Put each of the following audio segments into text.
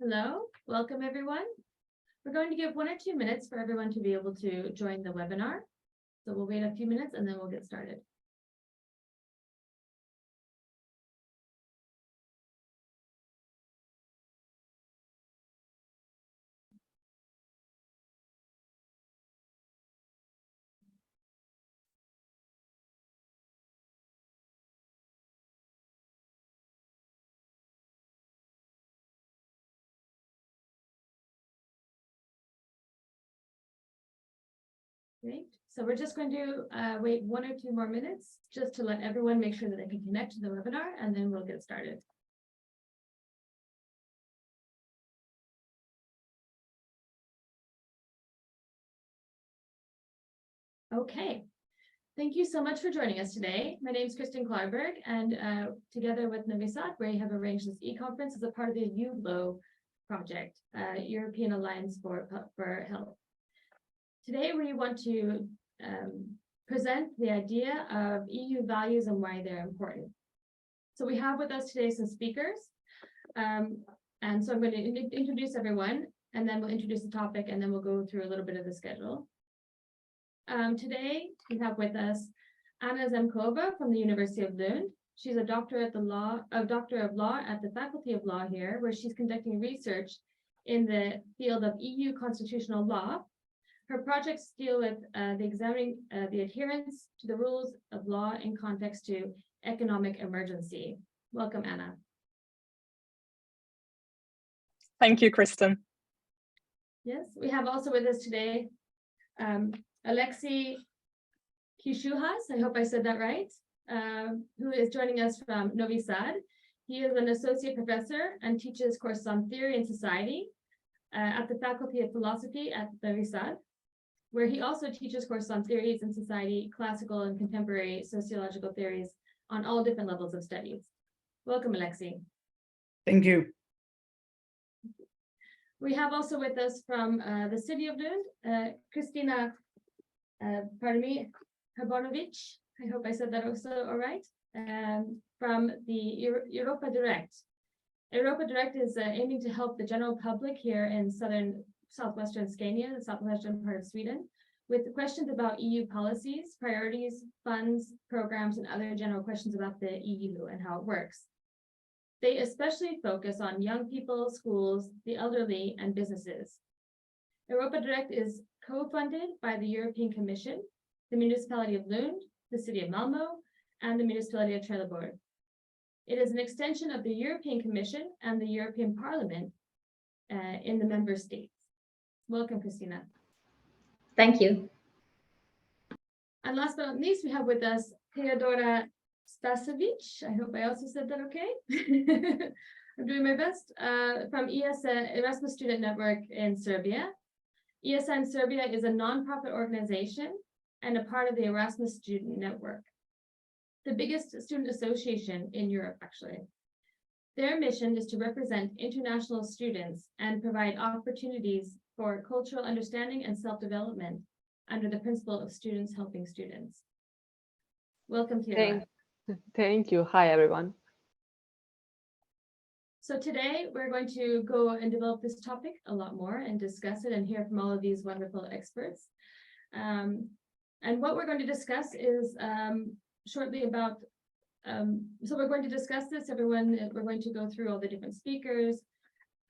Hello, welcome everyone. We're going to give 1 or 2 minutes for everyone to be able to join the webinar. So we'll wait a few minutes and then we'll get started. Great. So we're just going to wait 1 or 2 more minutes just to let everyone make sure that they can connect to the webinar, and then we'll get started. Okay. Thank you so much for joining us today. My name is Kristen Klarberg, and together with Novi Sad, we have arranged this e-conference as a part of the ULO project, European Alliance for Health. Today, we want to present the idea of EU values and why they're important. So we have with us today some speakers. And so I'm going to introduce everyone, and then we'll introduce the topic, and then we'll go through a little bit of the schedule. Today, we have with us Anna Zemkova from the University of Lund. She's a doctor of law at the Faculty of Law here, where she's conducting research in the field of EU constitutional law. Her projects deal with examining the adherence to the rules of law in context to economic emergency. Welcome, Anna. Thank you, Kristen. Yes, we have also with us today Alexei Kishuhas, I hope I said that right, who is joining us from Novi Sad. He is an associate professor and teaches courses on theory and society at the Faculty of Philosophy at Novi Sad, where he also teaches courses on theories in society, classical and contemporary sociological theories on all different levels of studies. Welcome, Alexei. Thank you. We have also with us from the city of Lund, Kristina Habanovic. I hope I said that also all right, from the Europa Direct. Europa Direct is aiming to help the general public here in southwestern Scania, the southwestern part of Sweden, with questions about EU policies, priorities, funds, programs, and other general questions about the EU and how it works. They especially focus on young people, schools, the elderly, and businesses. Europa Direct is co-funded by the European Commission, the Municipality of Lund, the City of Malmö, and the Municipality of Trelleborg. It is an extension of the European Commission and the European Parliament in the member states. Welcome, Kristina. Thank you. And last but not least, we have with us Theodora Stasovic. I hope I also said that okay. I'm doing my best. From ESA, Erasmus Student Network in Serbia. ESA in Serbia is a nonprofit organization and a part of the Erasmus Student Network, the biggest student association in Europe, actually. Their mission is to represent international students and provide opportunities for cultural understanding and self-development under the principle of students helping students. Welcome, Theodora. Thank you. Hi, everyone. So today we're going to go and develop this topic a lot more and discuss it and hear from all of these wonderful experts. And what we're going to discuss is shortly about, so we're going to discuss this, everyone, we're going to go through all the different speakers.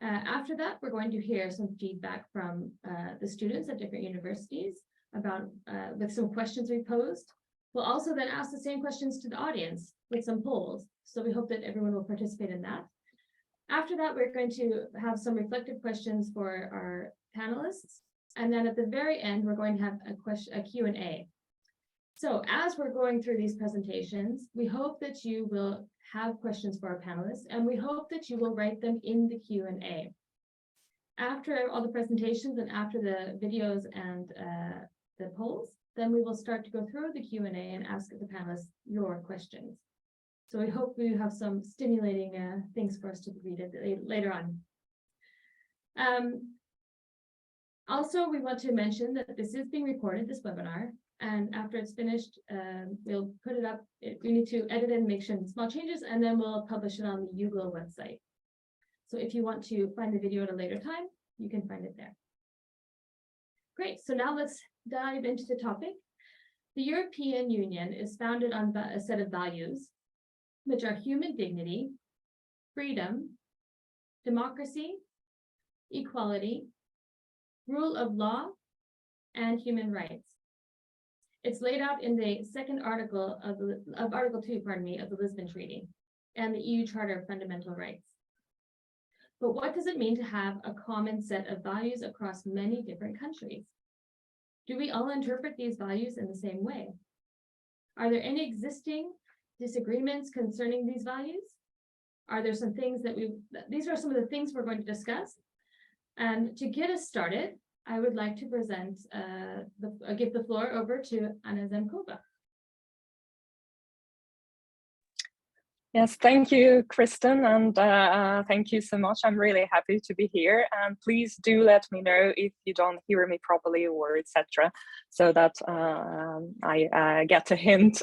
After that, we're going to hear some feedback from the students at different universities about, with some questions we posed. We'll also then ask the same questions to the audience with some polls. So we hope that everyone will participate in that. After that, we're going to have some reflective questions for our panelists. And then at the very end, we're going to have a Q&A. So as we're going through these presentations, we hope that you will have questions for our panelists, and we hope that you will write them in the Q&A. After all the presentations and after the videos and the polls, then we will start to go through the Q&A and ask the panelists your questions. So we hope we have some stimulating things for us to read later on. Also, we want to mention that this is being recorded, this webinar, and after it's finished, we'll put it up. We need to edit and make some small changes, and then we'll publish it on the UGLO website. So if you want to find the video at a later time, you can find it there. Great, so now let's dive into the topic. The European Union is founded on a set of values, which are human dignity, freedom, democracy, equality, rule of law, and human rights. It's laid out in the second article of Article 2, of the Lisbon Treaty and the EU Charter of Fundamental Rights. But what does it mean to have a common set of values across many different countries? Do we all interpret these values in the same way? Are there any existing disagreements concerning these values? Are there some things that these are some of the things we're going to discuss. And to get us started, I would like to present, give the floor over to Anna Zemkova. Yes, thank you, Kristen, and thank you so much. I'm really happy to be here, and please do let me know if you don't hear me properly or etc., so that I get a hint.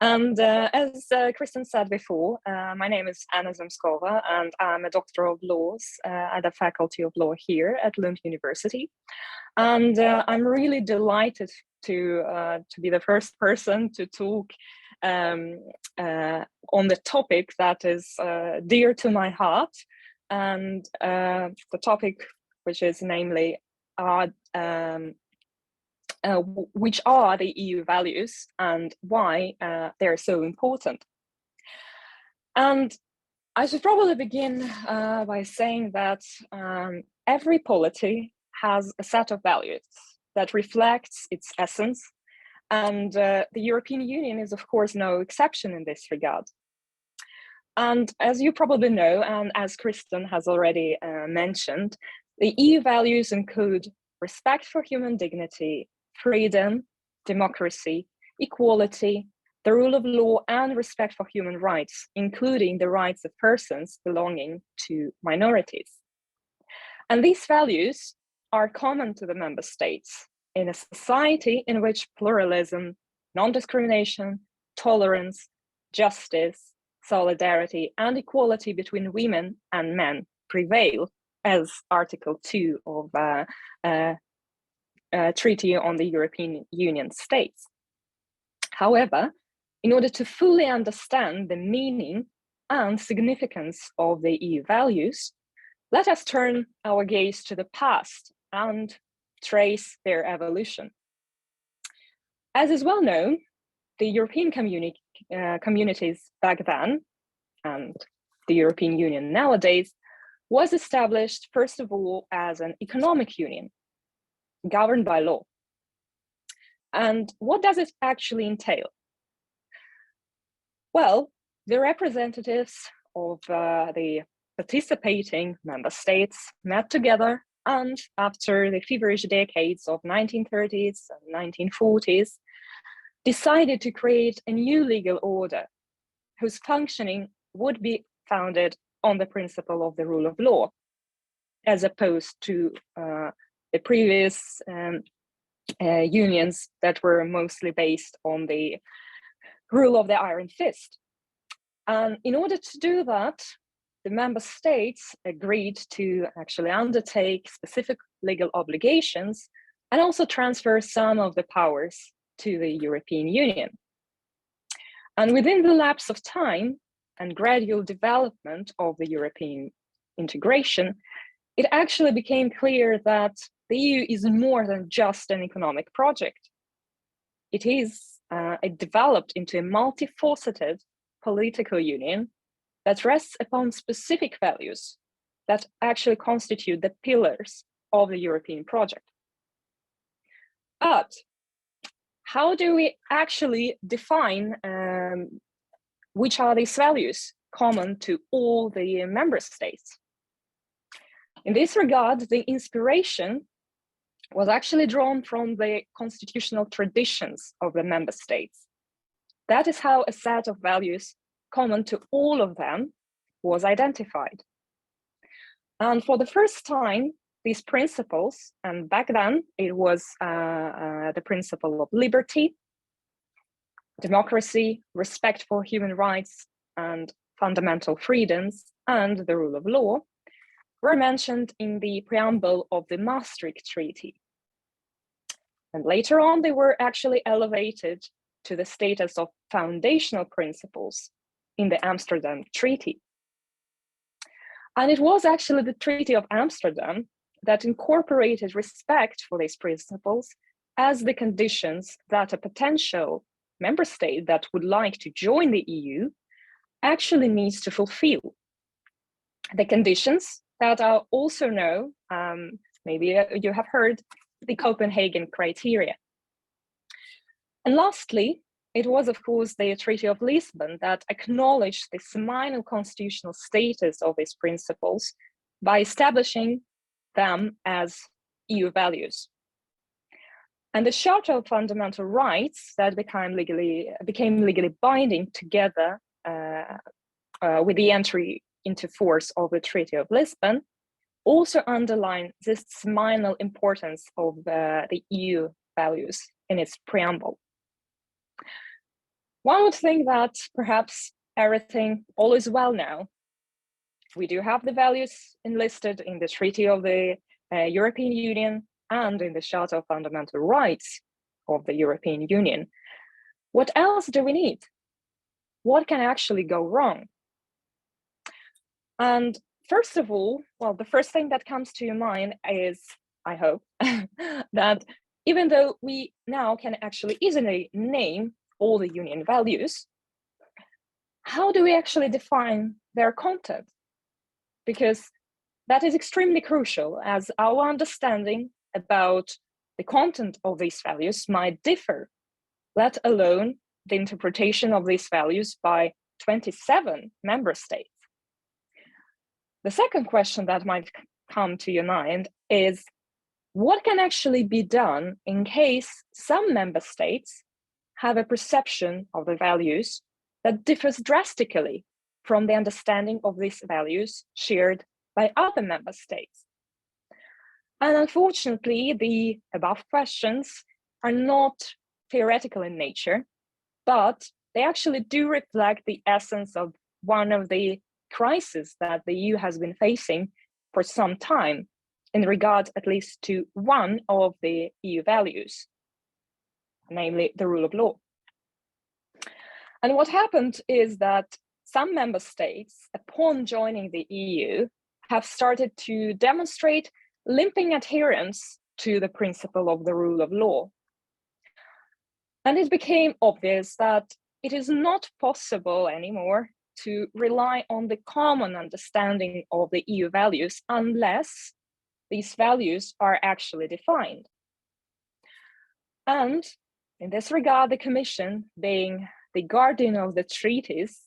And as Kristen said before, my name is Anna Zemkova, and I'm a Doctor of Laws at the Faculty of Law here at Lund University. And I'm really delighted to be the first person to talk on the topic that is dear to my heart, and the topic which is namely which are the EU values and why they're so important. And I should probably begin by saying that every polity has a set of values that reflects its essence, and the European Union is, of course, no exception in this regard. And as you probably know, and as Kristen has already mentioned, the EU values include respect for human dignity, freedom, democracy, equality, the rule of law, and respect for human rights, including the rights of persons belonging to minorities. And these values are common to the member states in a society in which pluralism, non-discrimination, tolerance, justice, solidarity, and equality between women and men prevail, as Article 2 of Treaty on the European Union states. However, in order to fully understand the meaning and significance of the EU values, let us turn our gaze to the past and trace their evolution. As is well known, the European communities back then, and the European Union nowadays, was established first of all as an economic union, governed by law. And what does it actually entail? Well, the representatives of the participating member states met together, and after the feverish decades of 1930s and 1940s, decided to create a new legal order whose functioning would be founded on the principle of the rule of law, as opposed to the previous unions that were mostly based on the rule of the iron fist. And in order to do that, the member states agreed to actually undertake specific legal obligations and also transfer some of the powers to the European Union. And within the lapse of time and gradual development of the European integration, it actually became clear that the EU is more than just an economic project. It developed into a multifaceted political union that rests upon specific values that actually constitute the pillars of the European project. But how do we actually define which are these values common to all the member states? In this regard, the inspiration was actually drawn from the constitutional traditions of the member states. That is how a set of values common to all of them was identified. And for the first time, these principles, and back then it was the principle of liberty, democracy, respect for human rights, and fundamental freedoms, and the rule of law were mentioned in the preamble of the Maastricht Treaty. And later on, they were actually elevated to the status of foundational principles in the Amsterdam Treaty. And it was actually the Treaty of Amsterdam that incorporated respect for these principles as the conditions that a potential member state that would like to join the EU actually needs to fulfill. The conditions that are also known, maybe you have heard, the Copenhagen criteria. And lastly, it was, of course, the Treaty of Lisbon that acknowledged the seminal constitutional status of these principles by establishing them as EU values. And the Charter of Fundamental Rights that became legally binding together with the entry into force of the Treaty of Lisbon also underline this seminal importance of the EU values in its preamble. One would think that perhaps all is well now. We do have the values enlisted in the Treaty of the European Union and in the Charter of Fundamental Rights of the European Union. What else do we need? What can actually go wrong? And first of all, well, the first thing that comes to your mind is, I hope, that even though we now can actually easily name all the union values, how do we actually define their content? Because that is extremely crucial, as our understanding about the content of these values might differ, let alone the interpretation of these values by 27 member states. The second question that might come to your mind is, what can actually be done in case some member states have a perception of the values that differs drastically from the understanding of these values shared by other member states? And unfortunately, the above questions are not theoretical in nature, but they actually do reflect the essence of one of the crises that the EU has been facing for some time in regard at least to one of the EU values, namely the rule of law. And what happened is that some member states, upon joining the EU, have started to demonstrate limping adherence to the principle of the rule of law. And it became obvious that it is not possible anymore to rely on the common understanding of the EU values unless these values are actually defined. And in this regard, the Commission, being the guardian of the treaties,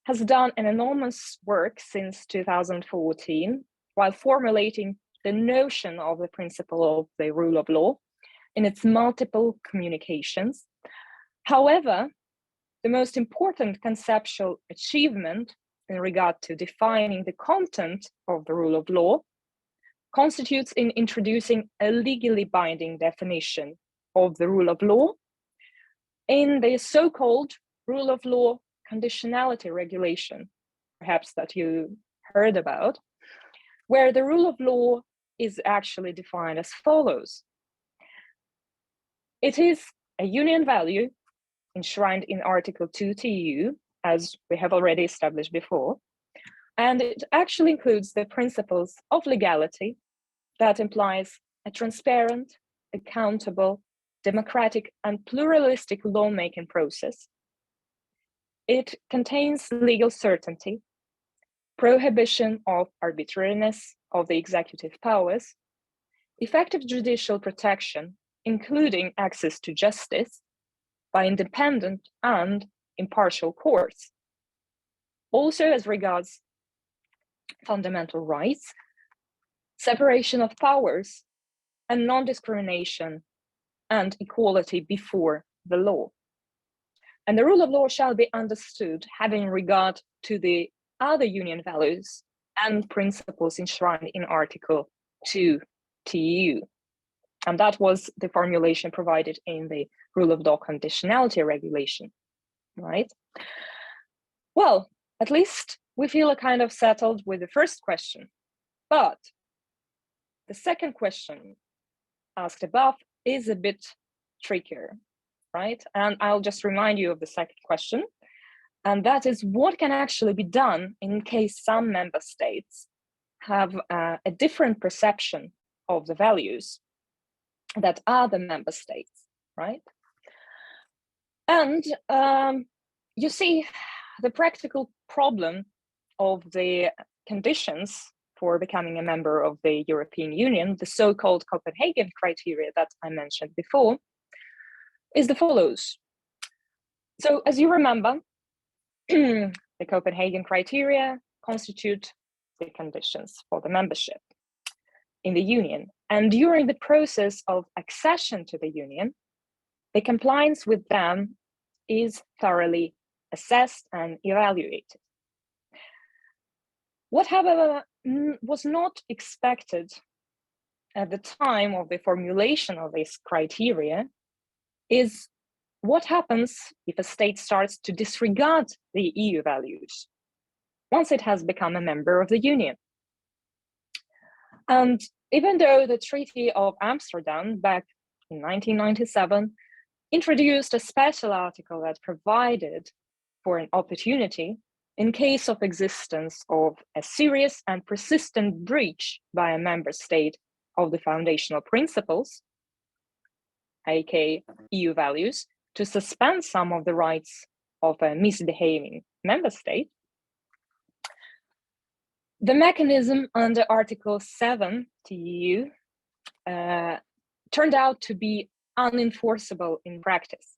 has done an enormous work since 2014 while formulating the notion of the principle of the rule of law in its multiple communications. However, the most important conceptual achievement in regard to defining the content of the rule of law constitutes in introducing a legally binding definition of the rule of law in the so-called rule of law conditionality regulation, perhaps that you heard about, where the rule of law is actually defined as follows. It is a union value enshrined in Article 2 TEU, as we have already established before, and it actually includes the principles of legality that implies a transparent, accountable, democratic, and pluralistic lawmaking process. It contains legal certainty, prohibition of arbitrariness of the executive powers, effective judicial protection, including access to justice by independent and impartial courts. Also, as regards fundamental rights, separation of powers, and non-discrimination and equality before the law. And the rule of law shall be understood having regard to the other union values and principles enshrined in Article 2 TEU. And that was the formulation provided in the rule of law conditionality regulation, right? Well, at least we feel kind of settled with the first question. But the second question asked above is a bit trickier, right? And I'll just remind you of the second question. And that is, what can actually be done in case some member states have a different perception of the values that other member states, right? And you see, the practical problem of the conditions for becoming a member of the European Union, the so-called Copenhagen criteria that I mentioned before, is the follows. So as you remember, the Copenhagen criteria constitute the conditions for the membership in the Union. And during the process of accession to the Union, the compliance with them is thoroughly assessed and evaluated. What, however, was not expected at the time of the formulation of this criteria is what happens if a state starts to disregard the EU values once it has become a member of the Union. And even though the Treaty of Amsterdam back in 1997 introduced a special article that provided for an opportunity in case of existence of a serious and persistent breach by a member state of the foundational principles, aka EU values, to suspend some of the rights of a misbehaving member state. The mechanism under Article 7 TEU turned out to be unenforceable in practice.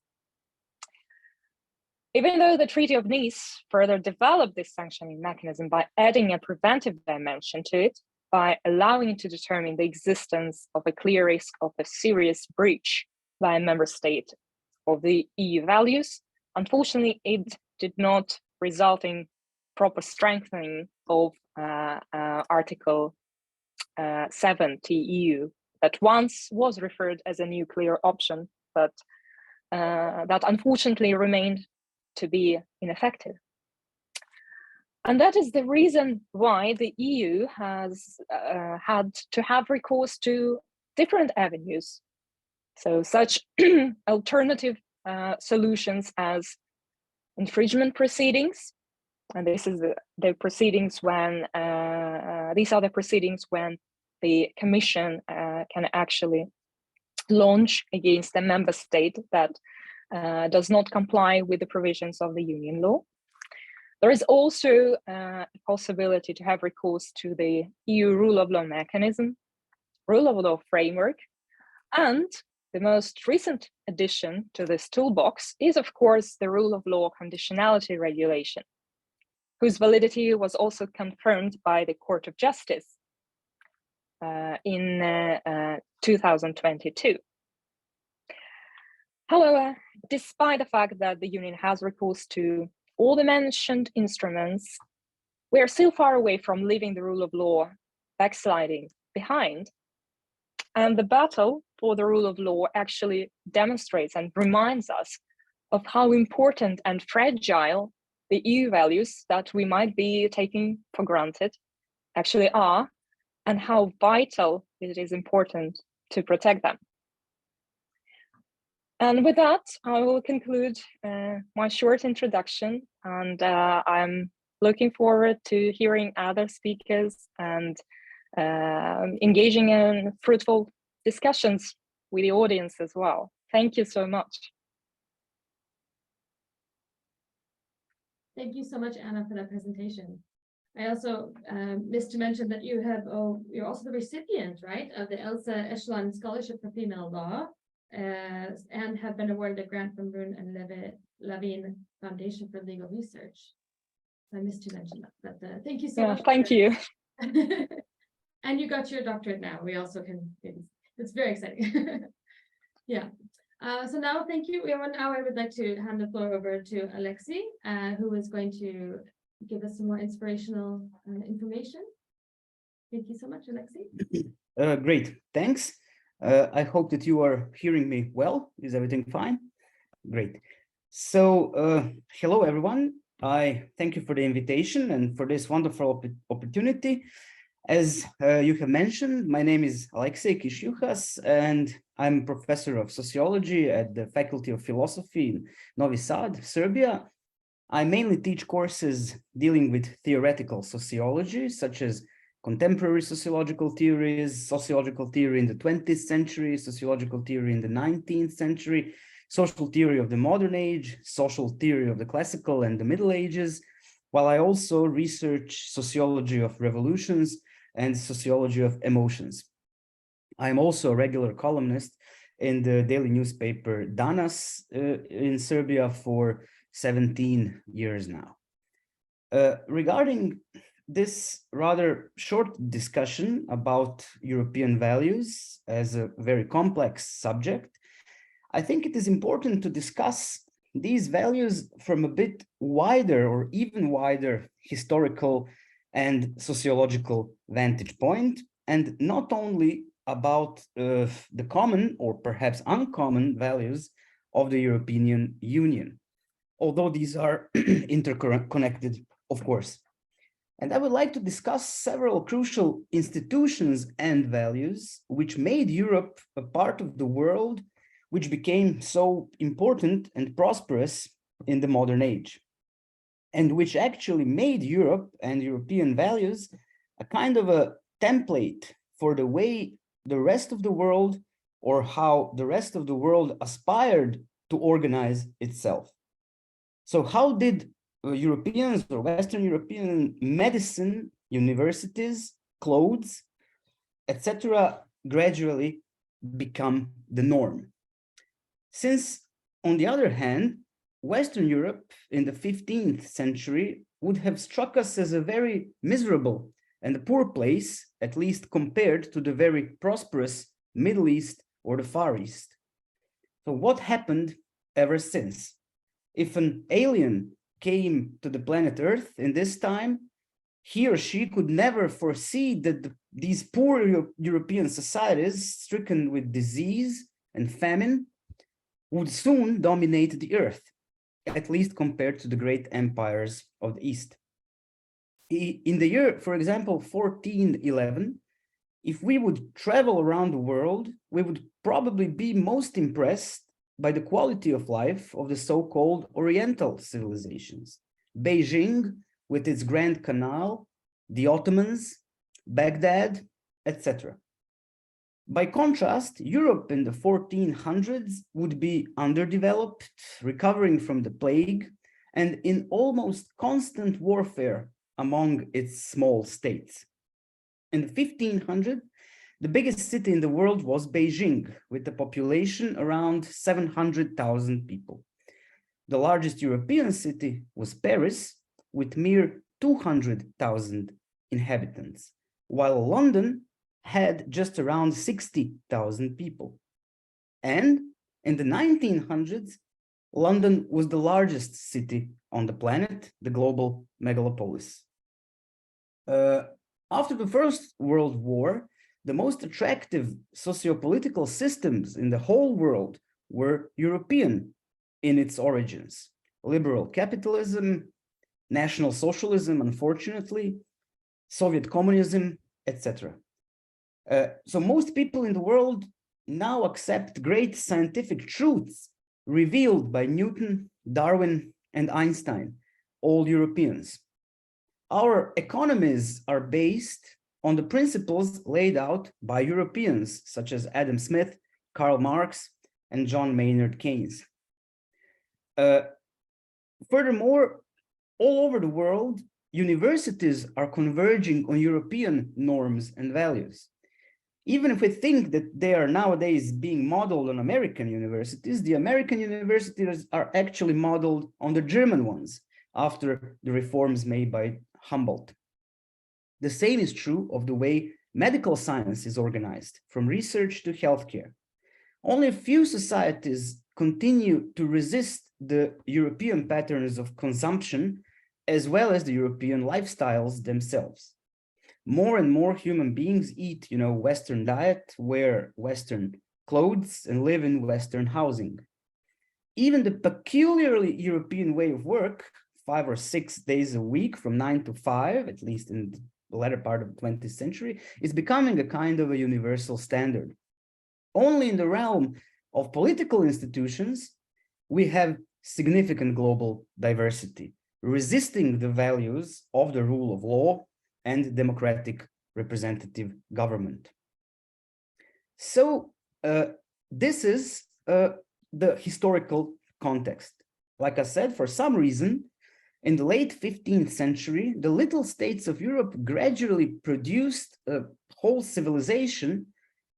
Even though the Treaty of Nice further developed this sanctioning mechanism by adding a preventive dimension to it, by allowing it to determine the existence of a clear risk of a serious breach by a member state of the EU values, unfortunately, it did not result in proper strengthening of Article 7 TEU that once was referred as a nuclear option, but that unfortunately remained to be ineffective. And that is the reason why the EU has had to have recourse to different avenues. So such alternative solutions as infringement proceedings, and this is the proceedings when these are the proceedings when the Commission can actually launch against a member state that does not comply with the provisions of the Union law. There is also a possibility to have recourse to the EU rule of law mechanism, rule of law framework, and the most recent addition to this toolbox is, of course, the rule of law conditionality regulation, whose validity was also confirmed by the Court of Justice in 2022. However, despite the fact that the Union has recourse to all the mentioned instruments, we are still far away from leaving the rule of law backsliding behind. And the battle for the rule of law actually demonstrates and reminds us of how important and fragile the EU values that we might be taking for granted actually are, and how vital it is important to protect them. And with that, I will conclude my short introduction, and I'm looking forward to hearing other speakers and engaging in fruitful discussions with the audience as well. Thank you so much. Thank you so much, Anna, for that presentation. I also missed to mention that you have, you're also the recipient, right, of the Elsa Echelon Scholarship for Female Law, and have been awarded a grant from Brun and Levine Foundation for Legal Research. I missed to mention that, but thank you so much. Thank you. And you got your doctorate now. We also can, it's very exciting. Yeah. So now, thank you. Now I would like to hand the floor over to Alexi, who is going to give us some more inspirational information. Thank you so much, Alexi. Great, thanks. I hope that you are hearing me well. Is everything fine? Great. So, hello, everyone. I thank you for the invitation and for this wonderful opportunity. As you have mentioned, my name is Alexei Kishuchas, and I'm professor of sociology at the Faculty of Philosophy in Novi Sad, Serbia. I mainly teach courses dealing with theoretical sociology, such as contemporary sociological theories, sociological theory in the 20th century, sociological theory in the 19th century, social theory of the modern age, social theory of the classical and the Middle Ages, while I also research sociology of revolutions and sociology of emotions. I'm also a regular columnist in the daily newspaper Danas in Serbia for 17 years now. Regarding this rather short discussion about European values as a very complex subject, I think it is important to discuss these values from a bit wider or even wider historical and sociological vantage point, and not only about the common or perhaps uncommon values of the European Union, although these are interconnected, of course. And I would like to discuss several crucial institutions and values which made Europe a part of the world which became so important and prosperous in the modern age, and which actually made Europe and European values a kind of a template for the way the rest of the world, or how the rest of the world aspired to organize itself. So how did Europeans or Western European medicine, universities, clothes, etc., gradually become the norm? Since, on the other hand, Western Europe in the 15th century would have struck us as a very miserable and a poor place, at least compared to the very prosperous Middle East or the Far East. So what happened ever since? If an alien came to the planet Earth in this time, he or she could never foresee that these poor European societies, stricken with disease and famine, would soon dominate the earth, at least compared to the great empires of the East. In the year, for example, 1411, if we would travel around the world, we would probably be most impressed by the quality of life of the so-called Oriental civilizations. Beijing, with its Grand Canal, the Ottomans, Baghdad, etc. By contrast, Europe in the 1400s would be underdeveloped, recovering from the plague, and in almost constant warfare among its small states. In the 1500s, the biggest city in the world was Beijing, with a population around 700,000 people. The largest European city was Paris, with mere 200,000 inhabitants, while London had just around 60,000 people. And in the 1900s, London was the largest city on the planet, the global megalopolis. After the First World War, the most attractive socio-political systems in the whole world were European in its origins. Liberal capitalism, National Socialism, unfortunately, Soviet communism, etc. So most people in the world now accept great scientific truths revealed by Newton, Darwin, and Einstein, all Europeans. Our economies are based on the principles laid out by Europeans, such as Adam Smith, Karl Marx, and John Maynard Keynes. Furthermore, all over the world, universities are converging on European norms and values. Even if we think that they are nowadays being modeled on American universities, the American universities are actually modeled on the German ones after the reforms made by Humboldt. The same is true of the way medical science is organized, from research to healthcare. Only a few societies continue to resist the European patterns of consumption, as well as the European lifestyles themselves. More and more human beings eat, Western diet, wear Western clothes, and live in Western housing. Even the peculiarly European way of work 5 or 6 days a week from 9 to 5, at least in the latter part of the 20th century, is becoming a kind of a universal standard. Only in the realm of political institutions, we have significant global diversity, resisting the values of the rule of law and democratic representative government. So this is the historical context. Like I said, for some reason, in the late 15th century, the little states of Europe gradually produced a whole civilization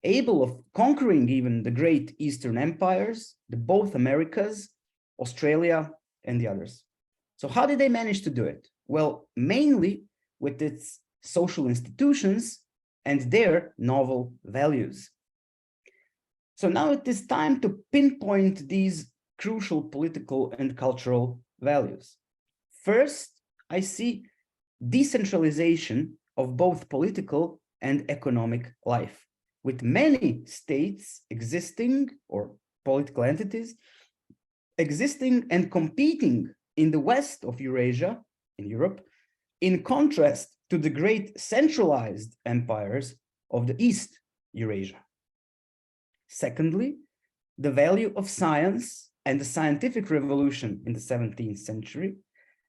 able of conquering even the great Eastern empires, both Americas, Australia, and the others. So how did they manage to do it? Well, mainly with its social institutions and their novel values. So now it is time to pinpoint these crucial political and cultural values. First, I see decentralization of both political and economic life, with many states existing, or political entities existing and competing in the west of Eurasia, in Europe, in contrast to the great centralized empires of the East Eurasia. Secondly, the value of science and the scientific revolution in the 17th century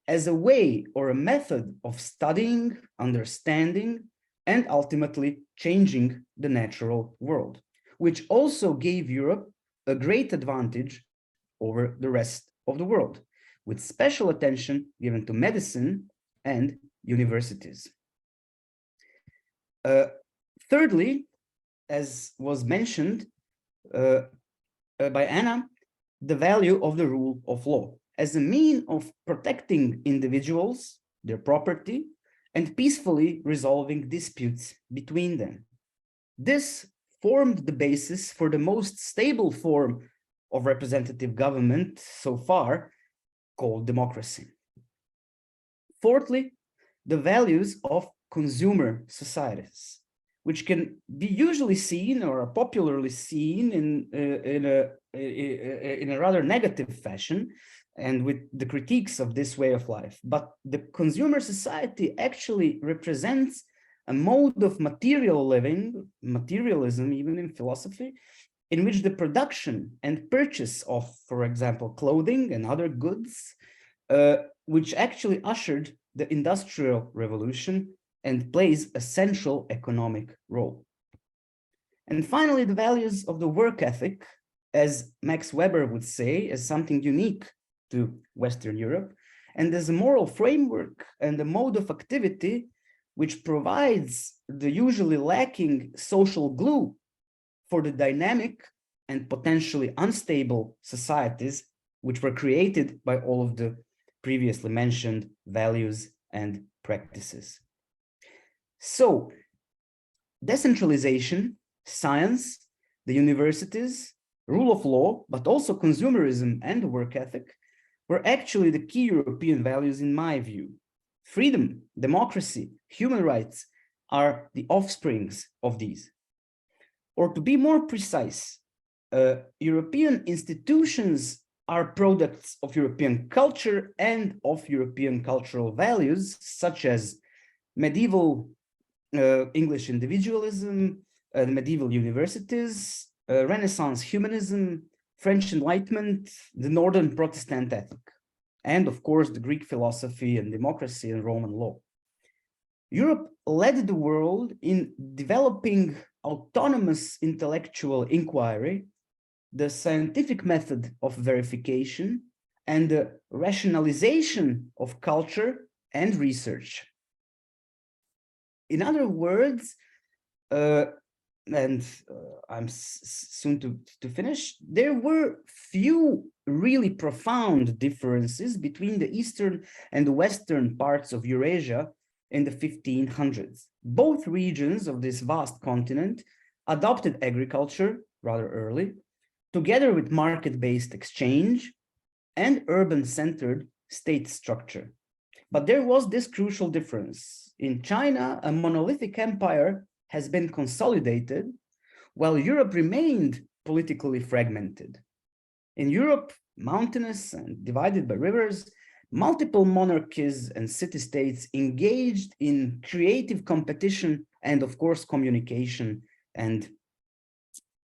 as a way or a method of studying, understanding, and ultimately changing the natural world, which also gave Europe a great advantage over the rest of the world, with special attention given to medicine and universities. Thirdly, as was mentioned by Anna, the value of the rule of law as a mean of protecting individuals, their property, and peacefully resolving disputes between them. This formed the basis for the most stable form of representative government so far, called democracy. Fourthly, the values of consumer societies, which can be usually seen or are popularly seen in a rather negative fashion, and with the critiques of this way of life. But the consumer society actually represents a mode of material living, materialism even in philosophy, in which the production and purchase of, for example, clothing and other goods, which actually ushered the Industrial Revolution and plays a central economic role. And finally, the values of the work ethic, as Max Weber would say, as something unique to Western Europe, and as a moral framework and a mode of activity which provides the usually lacking social glue for the dynamic and potentially unstable societies which were created by all of the previously mentioned values and practices. So, decentralization, science, the universities, rule of law, but also consumerism and work ethic were actually the key European values in my view. Freedom, democracy, human rights are the offsprings of these. Or to be more precise, European institutions are products of European culture and of European cultural values, such as medieval English individualism, medieval universities, Renaissance humanism, French Enlightenment, the Northern Protestant ethic, and of course, the Greek philosophy and democracy and Roman law. Europe led the world in developing autonomous intellectual inquiry, the scientific method of verification, and the rationalization of culture and research. In other words, I'm soon to finish, there were few really profound differences between the eastern and the western parts of Eurasia in the 1500s. Both regions of this vast continent adopted agriculture rather early, together with market-based exchange and urban-centered state structure. But there was this crucial difference. In China, a monolithic empire has been consolidated, while Europe remained politically fragmented. In Europe, mountainous and divided by rivers, multiple monarchies and city-states engaged in creative competition and, of course, communication and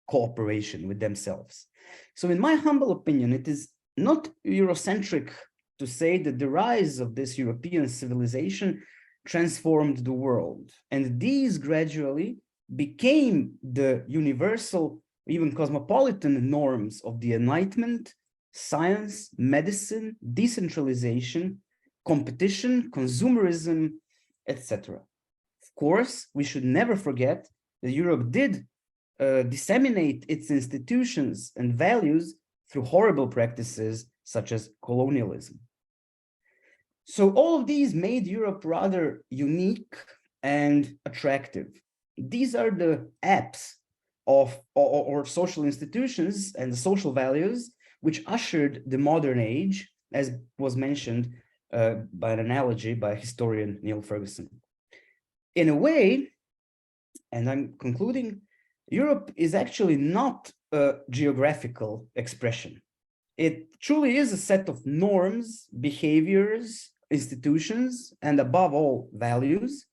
cooperation with themselves. So in my humble opinion, it is not Eurocentric to say that the rise of this European civilization transformed the world. And these gradually became the universal, even cosmopolitan norms of the Enlightenment, science, medicine, decentralization, competition, consumerism, etc. Of course, we should never forget that Europe did disseminate its institutions and values through horrible practices such as colonialism. So all of these made Europe rather unique and attractive. These are the apps of or social institutions and the social values which ushered the modern age, as was mentioned by an analogy by historian Neil Ferguson. In a way, and I'm concluding, Europe is actually not a geographical expression. It truly is a set of norms, behaviors, institutions, and above all, values,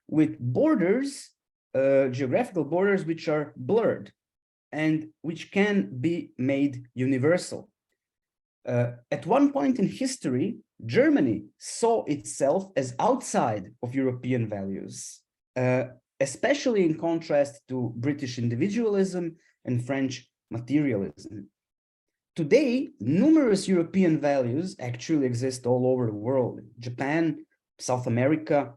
with borders, geographical borders, which are blurred and which can be made universal. At one point in history, Germany saw itself as outside of European values, especially in contrast to British individualism and French materialism. Today, numerous European values actually exist all over the world: Japan, South America,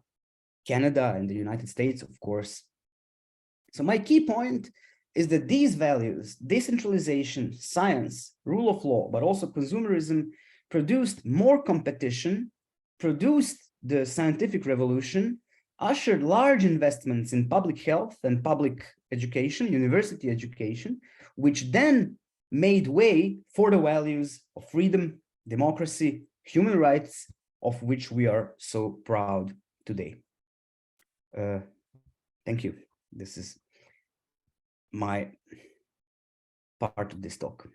Canada, and the United States, of course. So my key point is that these values, decentralization, science, rule of law, but also consumerism, produced more competition, produced the scientific revolution, ushered large investments in public health and public education, university education, which then made way for the values of freedom, democracy, human rights, of which we are so proud today. Thank you. This is my part of this talk.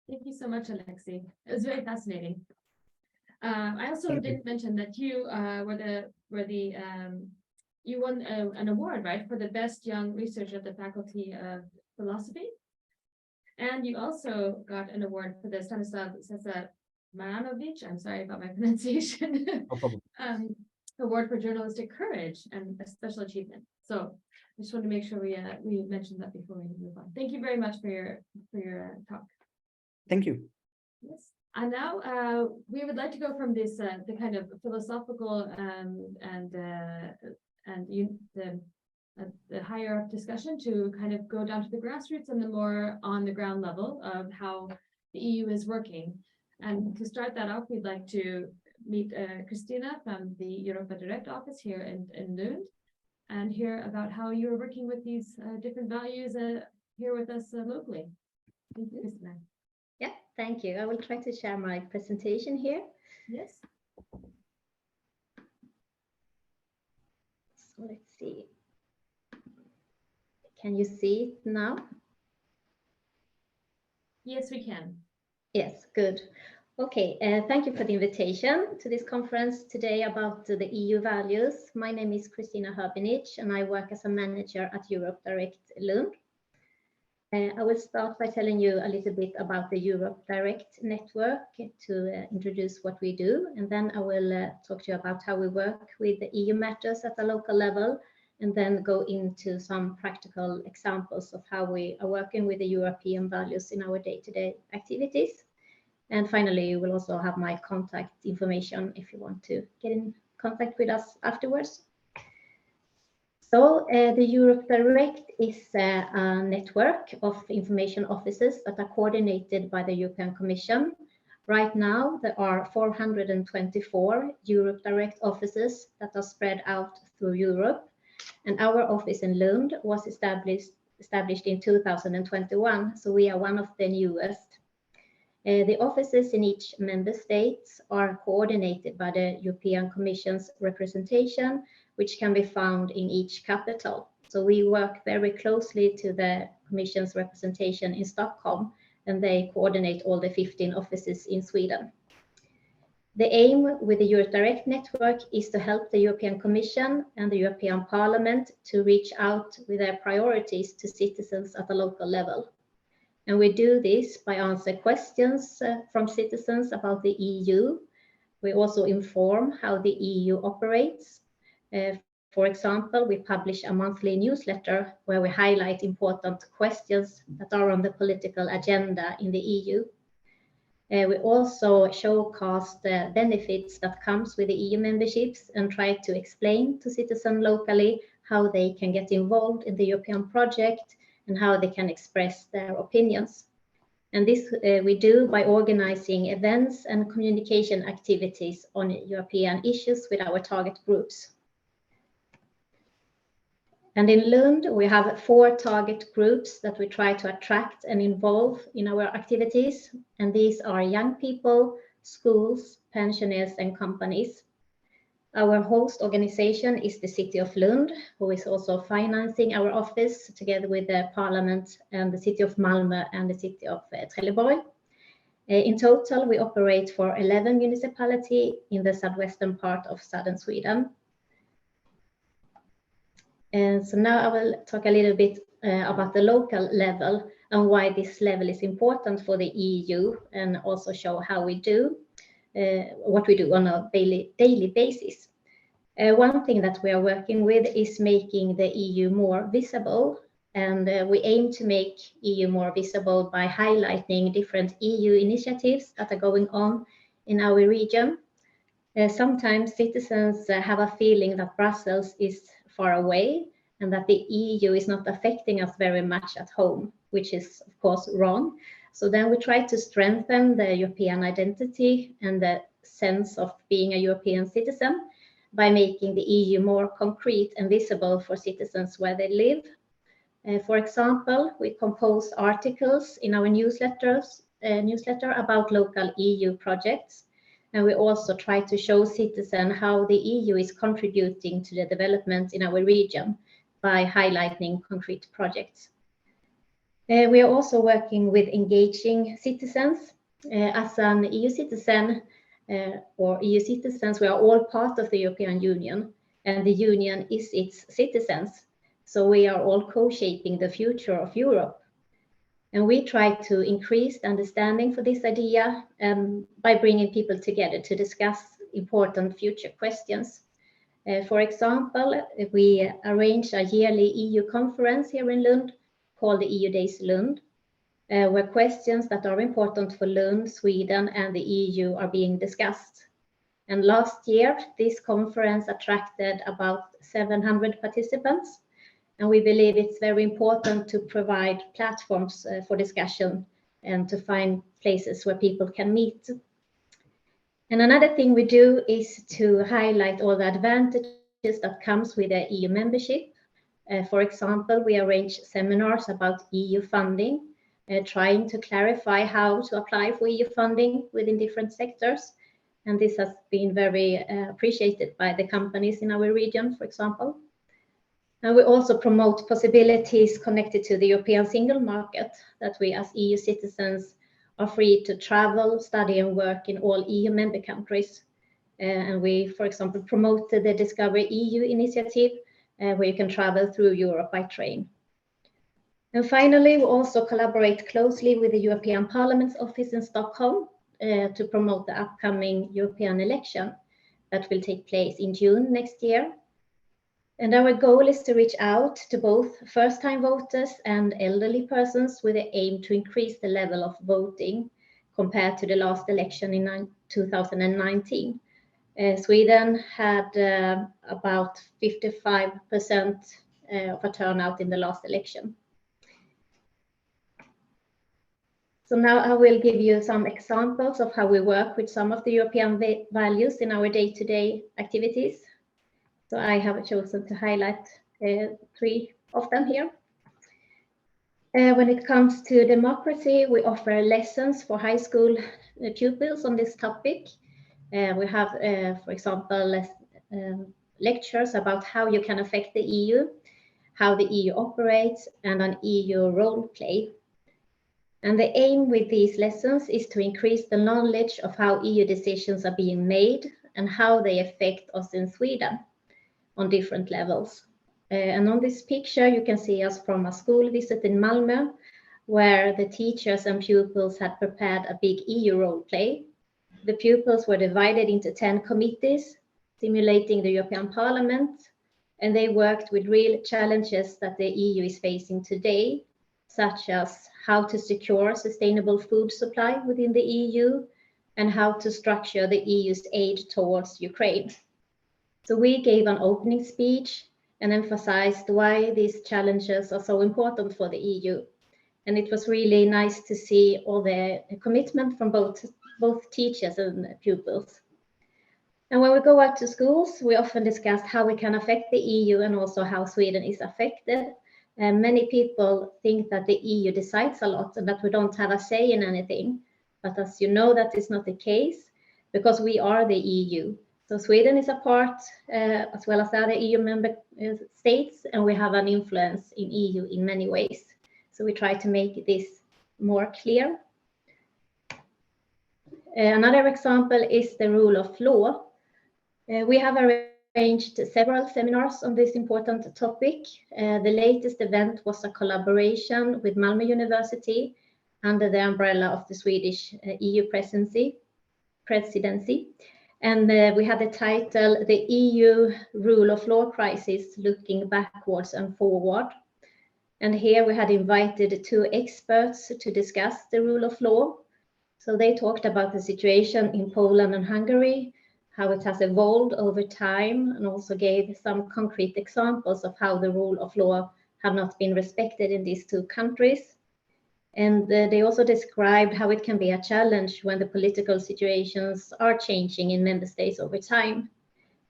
Thank you so much, Alexei. It was very fascinating. I also Thank didn't mention that you you won an award, right, for the best young researcher at the Faculty of Philosophy, and you also got an award for the Stanislav Maranovic, I'm sorry about my pronunciation, No problem. award for journalistic courage and a special achievement. So I just want to make sure we mentioned that before we move on. Thank you very much for your talk. Thank you. Yes. And now we would like to go from this the kind of philosophical and the higher up discussion to kind of go down to the grassroots and the more on the ground level of how the EU is working. And to start that off, we'd like to meet Christina from the Europa Direct office here in Lund and hear about how you're working with these different values here with us locally. Thank you, Christina. Yeah, thank you. I will try to share my presentation here. Yes. So let's see. Can you see it now? Yes, we can. Yes, good. Okay, thank you for the invitation to this conference today about the EU values. My name is Christina Hörbinic and I work as a manager at Europe Direct Lund. I will start by telling you a little bit about the Europe Direct network to introduce what we do, and then I will talk to you about how we work with the EU matters at the local level, and then go into some practical examples of how we are working with the European values in our day-to-day activities. And finally, you will also have my contact information if you want to get in contact with us afterwards. So the Europe Direct is a network of information offices that are coordinated by the European Commission. Right now, there are 424 Europe Direct offices that are spread out through Europe. And our office in Lund was established in 2021, so we are one of the newest. The offices in each member state are coordinated by the European Commission's representation, which can be found in each capital. So we work very closely to the Commission's representation in Stockholm, and they coordinate all the 15 offices in Sweden. The aim with the Europe Direct network is to help the European Commission and the European Parliament to reach out with their priorities to citizens at the local level. And we do this by answering questions from citizens about the EU. We also inform how the EU operates. For example, we publish a monthly newsletter where we highlight important questions that are on the political agenda in the EU. We also showcase the benefits that comes with the EU memberships and try to explain to citizens locally how they can get involved in the European project and how they can express their opinions. And this we do by organizing events and communication activities on European issues with our target groups. And in Lund, we have 4 target groups that we try to attract and involve in our activities. And these are young people, schools, pensioners, and companies. Our host organization is the City of Lund, who is also financing our office together with the Parliament and the City of Malmö and the City of Trelleborg. In total, we operate for 11 municipalities in the southwestern part of southern Sweden. And so now I will talk a little bit about the local level and why this level is important for the EU, and also show how we do what we do on a daily basis. One thing that we are working with is making the EU more visible, and we aim to make EU more visible by highlighting different EU initiatives that are going on in our region. Sometimes citizens have a feeling that Brussels is far away and that the EU is not affecting us very much at home, which is of course wrong. So then we try to strengthen the European identity and the sense of being a European citizen by making the EU more concrete and visible for citizens where they live. For example, we compose articles in our newsletter about local EU projects. And we also try to show citizens how the EU is contributing to the development in our region by highlighting concrete projects. We are also working with engaging citizens. As an EU citizen or EU citizens, we are all part of the European Union, and the Union is its citizens. So we are all co-shaping the future of Europe. And we try to increase the understanding for this idea by bringing people together to discuss important future questions. For example, we arrange a yearly EU conference here in Lund called the EU Days Lund, where questions that are important for Lund, Sweden, and the EU are being discussed. And last year, this conference attracted about 700 participants. And we believe it's very important to provide platforms for discussion and to find places where people can meet. And another thing we do is to highlight all the advantages that comes with the EU membership. For example, we arrange seminars about EU funding, trying to clarify how to apply for EU funding within different sectors. And this has been very appreciated by the companies in our region, for example. And we also promote possibilities connected to the European single market, that we as EU citizens are free to travel, study and work in all EU member countries. And we, for example, promoted the Discover EU initiative, where you can travel through Europe by train. And finally, we also collaborate closely with the European Parliament's office in Stockholm to promote the upcoming European election that will take place in June next year. And our goal is to reach out to both first-time voters and elderly persons with the aim to increase the level of voting compared to the last election in 2019. Sweden had about 55% of a turnout in the last election. So now I will give you some examples of how we work with some of the European values in our day-to-day activities. So I have chosen to highlight 3 of them here. When it comes to democracy, we offer lessons for high school pupils on this topic. We have, for example, lectures about how you can affect the EU, how the EU operates, and an EU role play. And the aim with these lessons is to increase the knowledge of how EU decisions are being made and how they affect us in Sweden on different levels. And on this picture, you can see us from a school visit in Malmö, where the teachers and pupils had prepared a big EU role play. The pupils were divided into 10 committees, simulating the European Parliament, and they worked with real challenges that the EU is facing today, such as how to secure sustainable food supply within the EU and how to structure the EU's aid towards Ukraine. So we gave an opening speech and emphasized why these challenges are so important for the EU. And it was really nice to see all the commitment from both teachers and pupils. And when we go out to schools, we often discuss how we can affect the EU and also how Sweden is affected. And many people think that the EU decides a lot and that we don't have a say in anything. But as you know, that is not the case because we are the EU. So Sweden is a part, as well as the other EU member states, and we have an influence in EU in many ways. So we try to make this more clear. Another example is the rule of law. We have arranged several seminars on this important topic. The latest event was a collaboration with Malmö University under the umbrella of the Swedish EU presidency. And we had the title, The EU Rule of Law Crisis, Looking Backwards and Forward. And here we had invited 2 experts to discuss the rule of law. So they talked about the situation in Poland and Hungary, how it has evolved over time, and also gave some concrete examples of how the rule of law have not been respected in these 2 countries. And they also described how it can be a challenge when the political situations are changing in member states over time.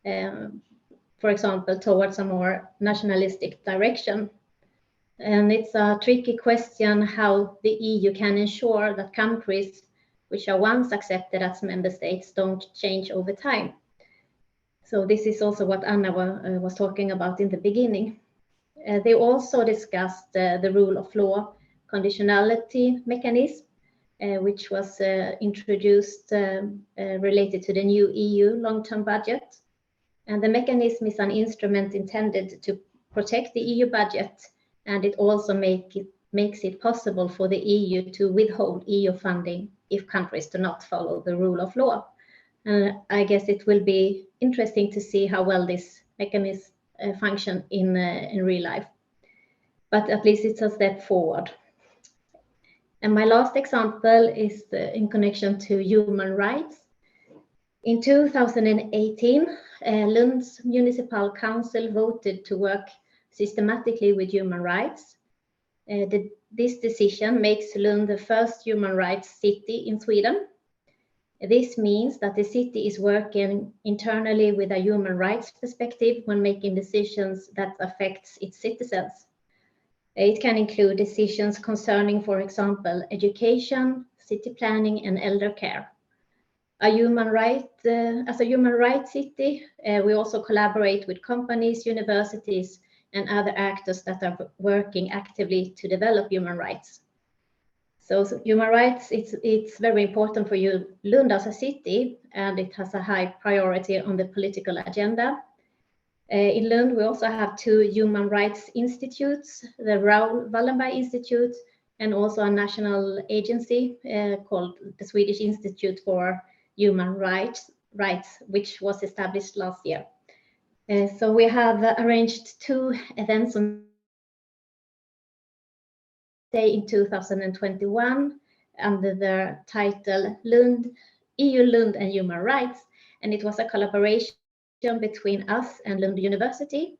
For example, towards a more nationalistic direction. And it's a tricky question how the EU can ensure that countries which are once accepted as member states don't change over time. So this is also what Anna was talking about in the beginning. They also discussed the rule of law conditionality mechanism, which was introduced related to the new EU long-term budget. And the mechanism is an instrument intended to protect the EU budget, and it also makes it possible for the EU to withhold EU funding if countries do not follow the rule of law. And I guess it will be interesting to see how well this mechanism function in real life. But at least it's a step forward. And my last example is in connection to human rights. In 2018, Lund's Municipal Council voted to work systematically with human rights. This decision makes Lund the first human rights city in Sweden. This means that the city is working internally with a human rights perspective when making decisions that affects its citizens. It can include decisions concerning, for example, education, city planning, and elder care. As a human rights city, we also collaborate with companies, universities, and other actors that are working actively to develop human rights. So human rights, it's very important for Lund as a city, and it has a high priority on the political agenda. In Lund, we also have 2 human rights institutes, the Raoul Wallenberg Institute, and also a national agency called the Swedish Institute for Human Rights, which was established last year. So we have arranged 2 events on day in 2021 under the title EU Lund and Human Rights, and it was a collaboration between us and Lund University.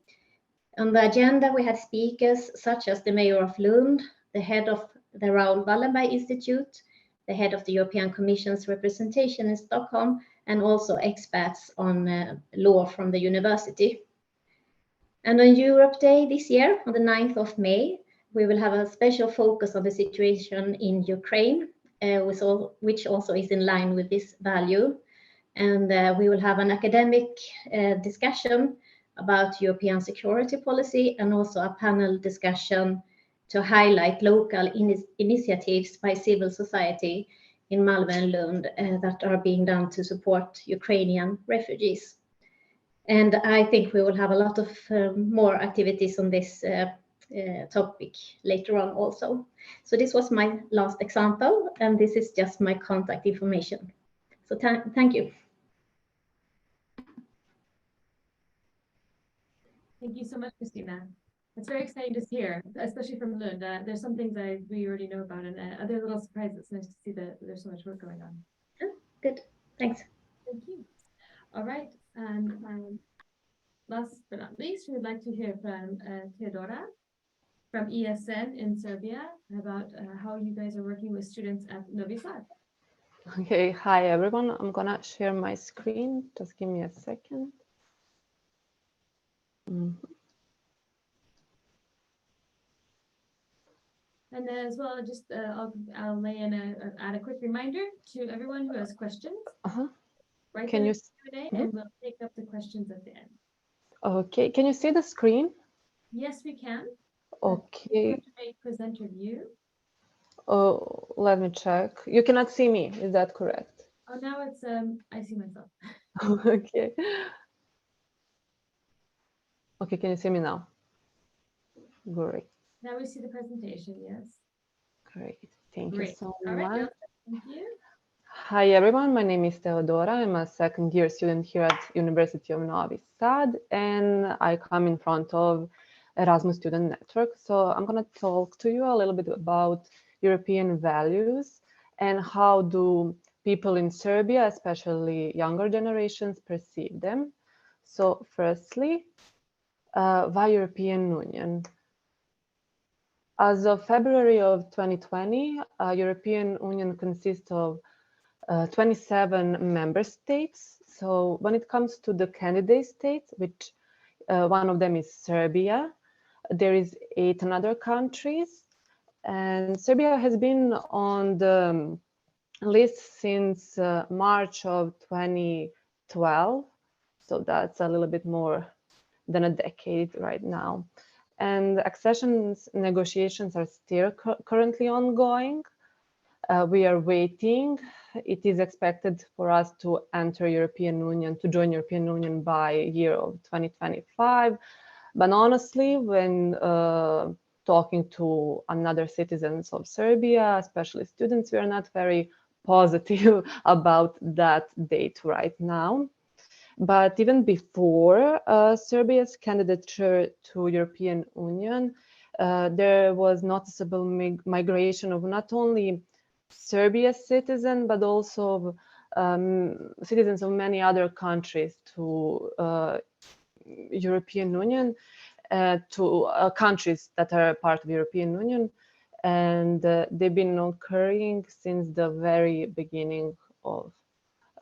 On the agenda, we had speakers such as the mayor of Lund, the head of the Raoul Wallenberg Institute, the head of the European Commission's representation in Stockholm, and also experts on law from the university. And on Europe Day this year, on the 9th of May, we will have a special focus on the situation in Ukraine, which also is in line with this value. And we will have an academic discussion about European security policy and also a panel discussion to highlight local initiatives by civil society in Malmö and Lund that are being done to support Ukrainian refugees. And I think we will have a lot of more activities on this topic later on also. So this was my last example, and this is just my contact information. So thank you. Thank you so much, Christina. It's very exciting to hear, especially from Lund. There's some things we already know about, and other little surprises. It's nice to see that there's so much work going on. Good, thanks. Thank you. All right, and last but not least, we would like to hear from Theodora from ESN in Serbia about how you guys are working with students at Novi Sad. Okay, hi everyone. I'm gonna share my screen. Just give me a second. And as well, just I'll lay in add a quick reminder to everyone who has questions. Right. Can you Q&A, and we'll take up the questions at the end. Okay, can you see the screen? Yes, we can. Okay. Presenter view. Oh, let me check. You cannot see me, is that correct? Oh, now it's I see myself. Okay. Okay, can you see me now? Great. Now we see the presentation, yes. Great. Thank Great. you so All right, much. thank you. Hi everyone, my name is Theodora. I'm a second-year student here at University of Novi Sad, and I come in front of Erasmus Student Network. So I'm going to talk to you a little bit about European values and how do people in Serbia, especially younger generations, perceive them. So firstly, why European Union? As of February of 2020, European Union consists of 27 member states. So when it comes to the candidate states, which one of them is Serbia, there is 8 other countries, and Serbia has been on the list since March of 2012. So that's a little bit more than a decade right now. And accession negotiations are still currently ongoing. We are waiting. It is expected for us to enter European Union, to join European Union by year of 2025. But honestly, when talking to another citizens of Serbia, especially students, we are not very positive about that date right now. But even before Serbia's candidature to European Union, there was noticeable migration of not only Serbia's citizens, but also citizens of many other countries to European Union, to countries that are part of European Union. And they've been occurring since the very beginning of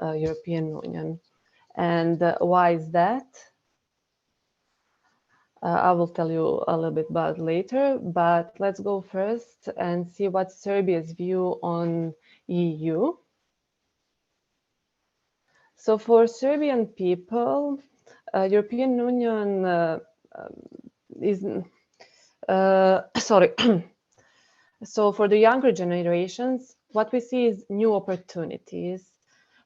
European Union. And why is that? I will tell you a little bit about later, but let's go first and see what's Serbia's view on EU. So for Serbian people, European Union is, sorry. So for the younger generations, what we see is new opportunities.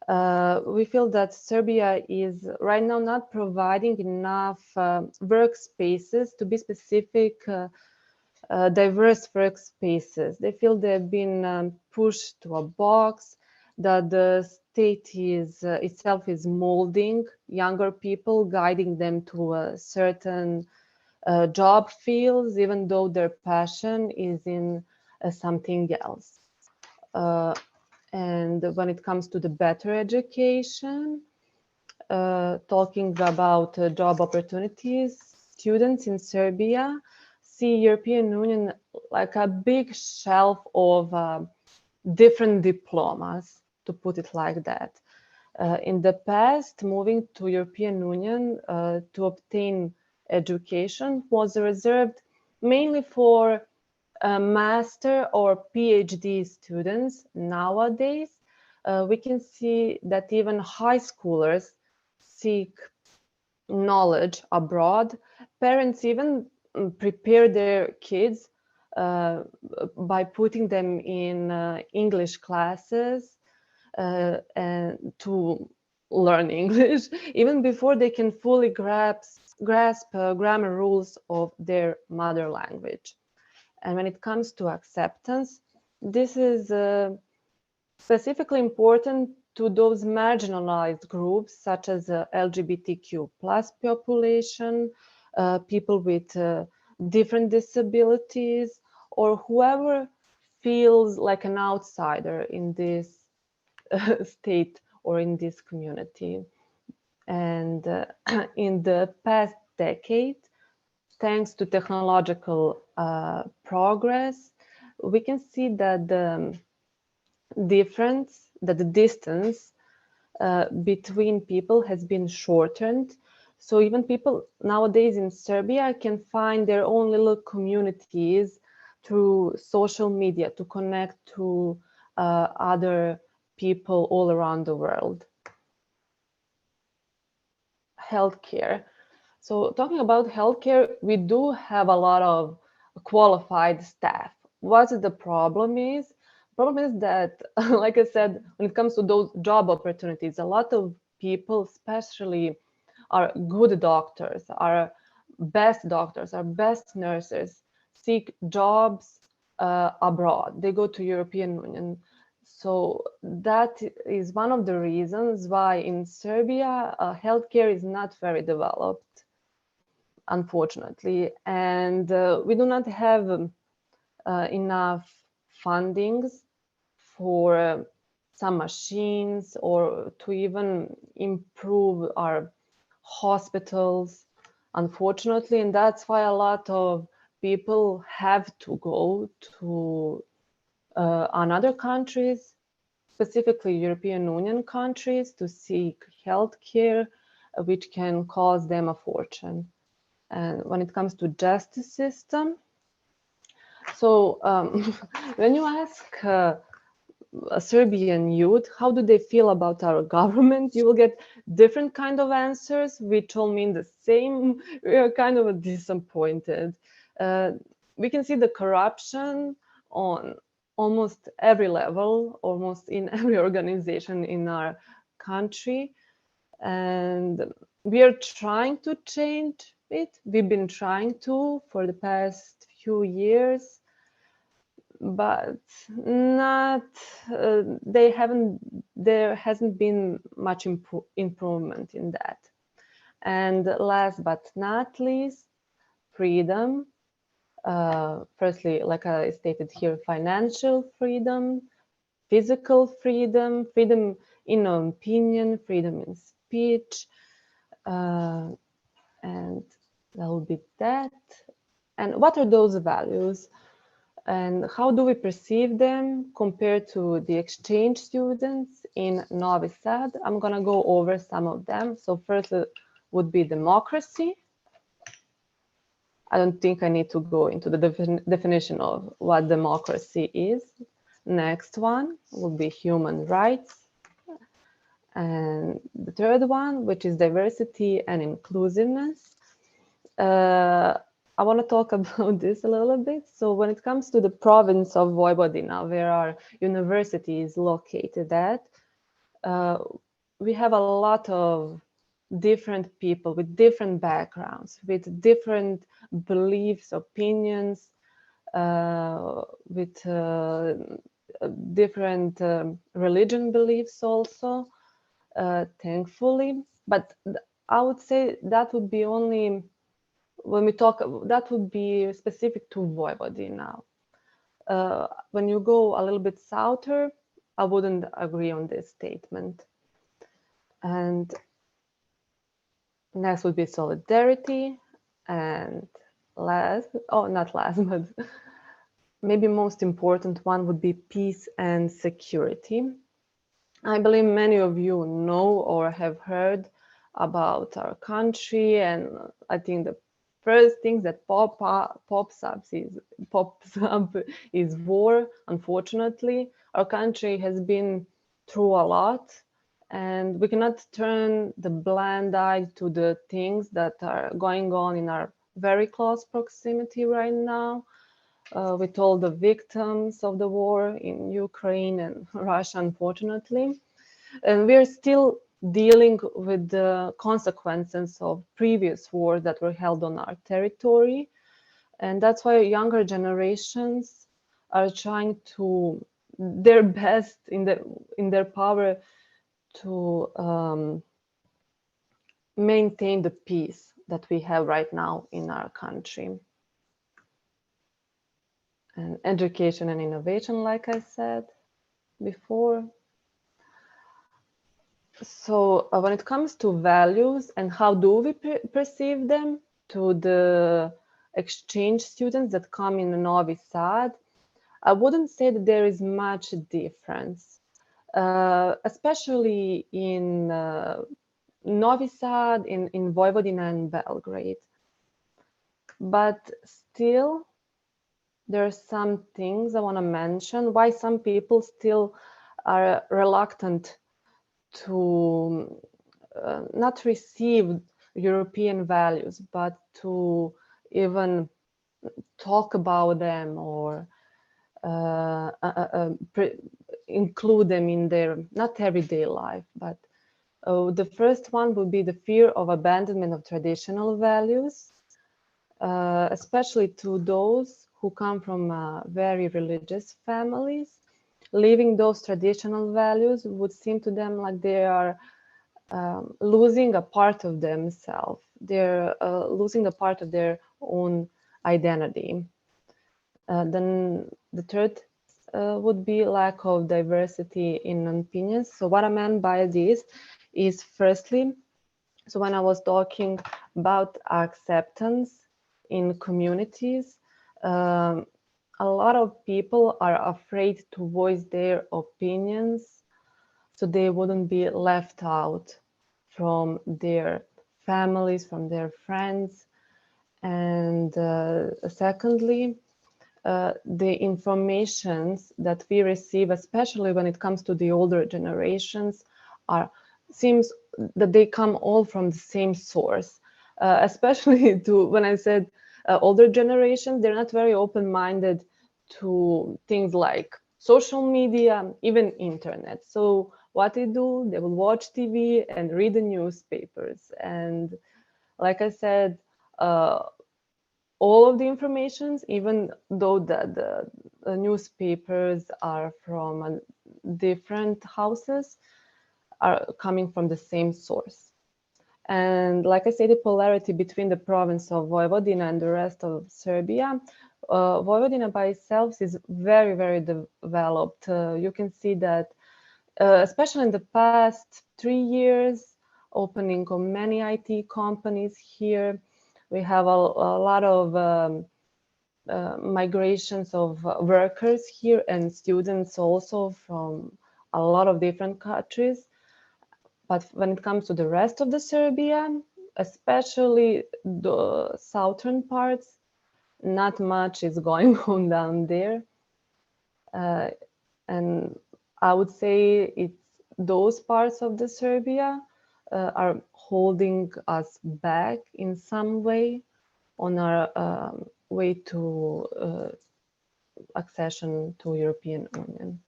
We feel that Serbia is right now not providing enough workspaces, to be specific, diverse workspaces. They feel they've been pushed to a box, that the state is itself is molding younger people, guiding them to a certain job fields, even though their passion is in something else. And when it comes to the better education, talking about job opportunities, students in Serbia see European Union like a big shelf of different diplomas, to put it like that. In the past, moving to European Union to obtain education was reserved mainly for master or PhD students. Nowadays, we can see that even high schoolers seek knowledge abroad. Parents even prepare their kids by putting them in English classes and to learn English, even before they can fully grasp grammar rules of their mother language. And when it comes to acceptance, this is specifically important to those marginalized groups, such as LGBTQ plus population, people with different disabilities, or whoever feels like an outsider in this state or in this community. And in the past decade, thanks to technological progress, we can see that the difference, that the distance between people has been shortened. So even people nowadays in Serbia can find their own little communities through social media to connect to other people all around the world. Healthcare. So talking about healthcare, we do have a lot of qualified staff. What the problem is? Problem is that, like I said, when it comes to those job opportunities, a lot of people, especially our good doctors, our best nurses, seek jobs abroad. They go to European Union. So that is one of the reasons why in Serbia, healthcare is not very developed, unfortunately. And we do not have enough fundings for some machines or to even improve our hospitals, unfortunately. And that's why a lot of people have to go to another countries, specifically European Union countries, to seek healthcare, which can cost them a fortune. And when it comes to justice system, so when you ask a Serbian youth, how do they feel about our government? You will get different kind of answers, which all mean the same. We are kind of disappointed. We can see the corruption on almost every level, almost in every organization in our country. And we are trying to change it. We've been trying to for the past few years, but not there hasn't been much improvement in that. And last but not least, freedom. Firstly, like I stated here, financial freedom, physical freedom, freedom in opinion, freedom in speech, and that will be that. And what are those values? And how do we perceive them compared to the exchange students in Novi Sad? I'm gonna go over some of them. So first would be democracy. I don't think I need to go into the definition of what democracy is. Next one would be human rights. And the third one, which is diversity and inclusiveness. I want to talk about this a little bit. So when it comes to the province of Vojvodina, where our university is located at, we have a lot of different people with different backgrounds, with different beliefs, opinions, with different religion beliefs also, thankfully. But I would say that would be only, when we talk, that would be specific to Vojvodina. When you go a little bit souther, I wouldn't agree on this statement. And next would be solidarity. And last, oh, not last, but maybe most important one would be peace and security. I believe many of you know or have heard about our country, and I think the first thing that pops up is war. Unfortunately, our country has been through a lot, and we cannot turn the blind eye to the things that are going on in our very close proximity right now. with all the victims of the war in Ukraine and Russia, unfortunately. And we're still dealing with the consequences of previous wars that were held on our territory. And that's why younger generations are trying to their best in their power to maintain the peace that we have right now in our country. And education and innovation, like I said before. So when it comes to values and how do we perceive them to the exchange students that come in Novi Sad, I wouldn't say that there is much difference, especially in Novi Sad, in Vojvodina and Belgrade. But still, there are some things I want to mention why some people still are reluctant to not receive European values, but to even talk about them or include them in their not everyday life. But the first one would be the fear of abandonment of traditional values, especially to those who come from very religious families. Leaving those traditional values would seem to them like they are losing a part of themselves. They're losing a part of their own identity. Then the third would be lack of diversity in opinions. So what I meant by this is firstly, so when I was talking about acceptance in communities, a lot of people are afraid to voice their opinions so they wouldn't be left out from their families, from their friends. And secondly, the informations that we receive, especially when it comes to the older generations, seems that they come all from the same source. Especially to when I said older generations, they're not very open-minded to things like social media, even internet. So what they do, they will watch TV and read the newspapers. And like I said, all of the informations, even though the newspapers are from different houses, are coming from the same source. And like I said, the polarity between the province of Vojvodina and the rest of Serbia, Vojvodina by itself is very, very developed. You can see that, especially in the past 3 years, opening of many IT companies here. We have a lot of migrations of workers here and students also from a lot of different countries. But when it comes to the rest of the Serbia, especially the southern parts, not much is going on down there. And I would say it's those parts of the Serbia are holding us back in some way on our way to accession to European Union.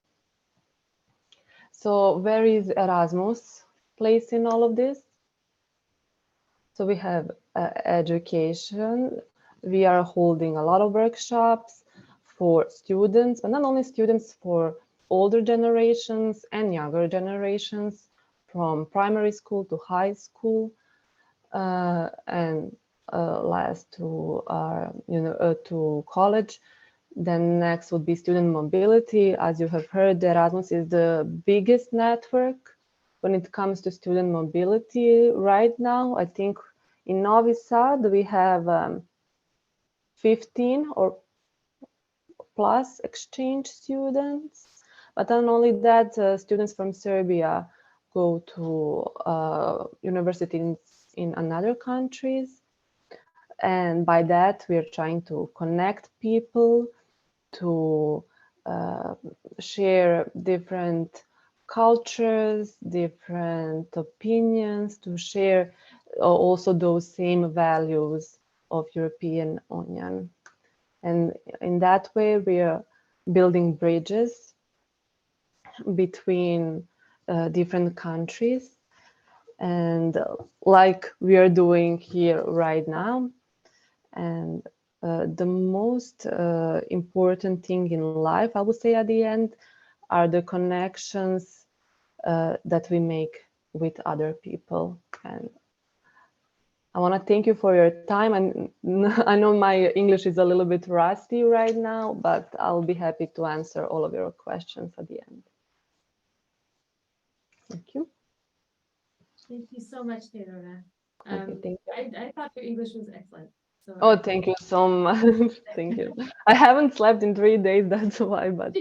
So where is Erasmus placed in all of this? So we have education. We are holding a lot of workshops for students, but not only students, for older generations and younger generations, from primary school to high school, and last to to college. Then next would be student mobility. As you have heard, Erasmus is the biggest network when it comes to student mobility right now. I think in Novi Sad we have 15 or plus exchange students. But not only that, students from Serbia go to universities in other countries. And by that, we are trying to connect people, to share different cultures, different opinions, to share also those same values of European Union. And in that way, we are building bridges between different countries, and like we are doing here right now. And the most important thing in life, I would say at the end, are the connections that we make with other people. And I want to thank you for your time. And I know my English is a little bit rusty right now, but I'll be happy to answer all of your questions at the end. Thank you. Thank you so much, Theodora. Okay, thank you. I thought your English was excellent. So Oh, thank you so much. Thank you. I haven't slept in 3 days, that's why, but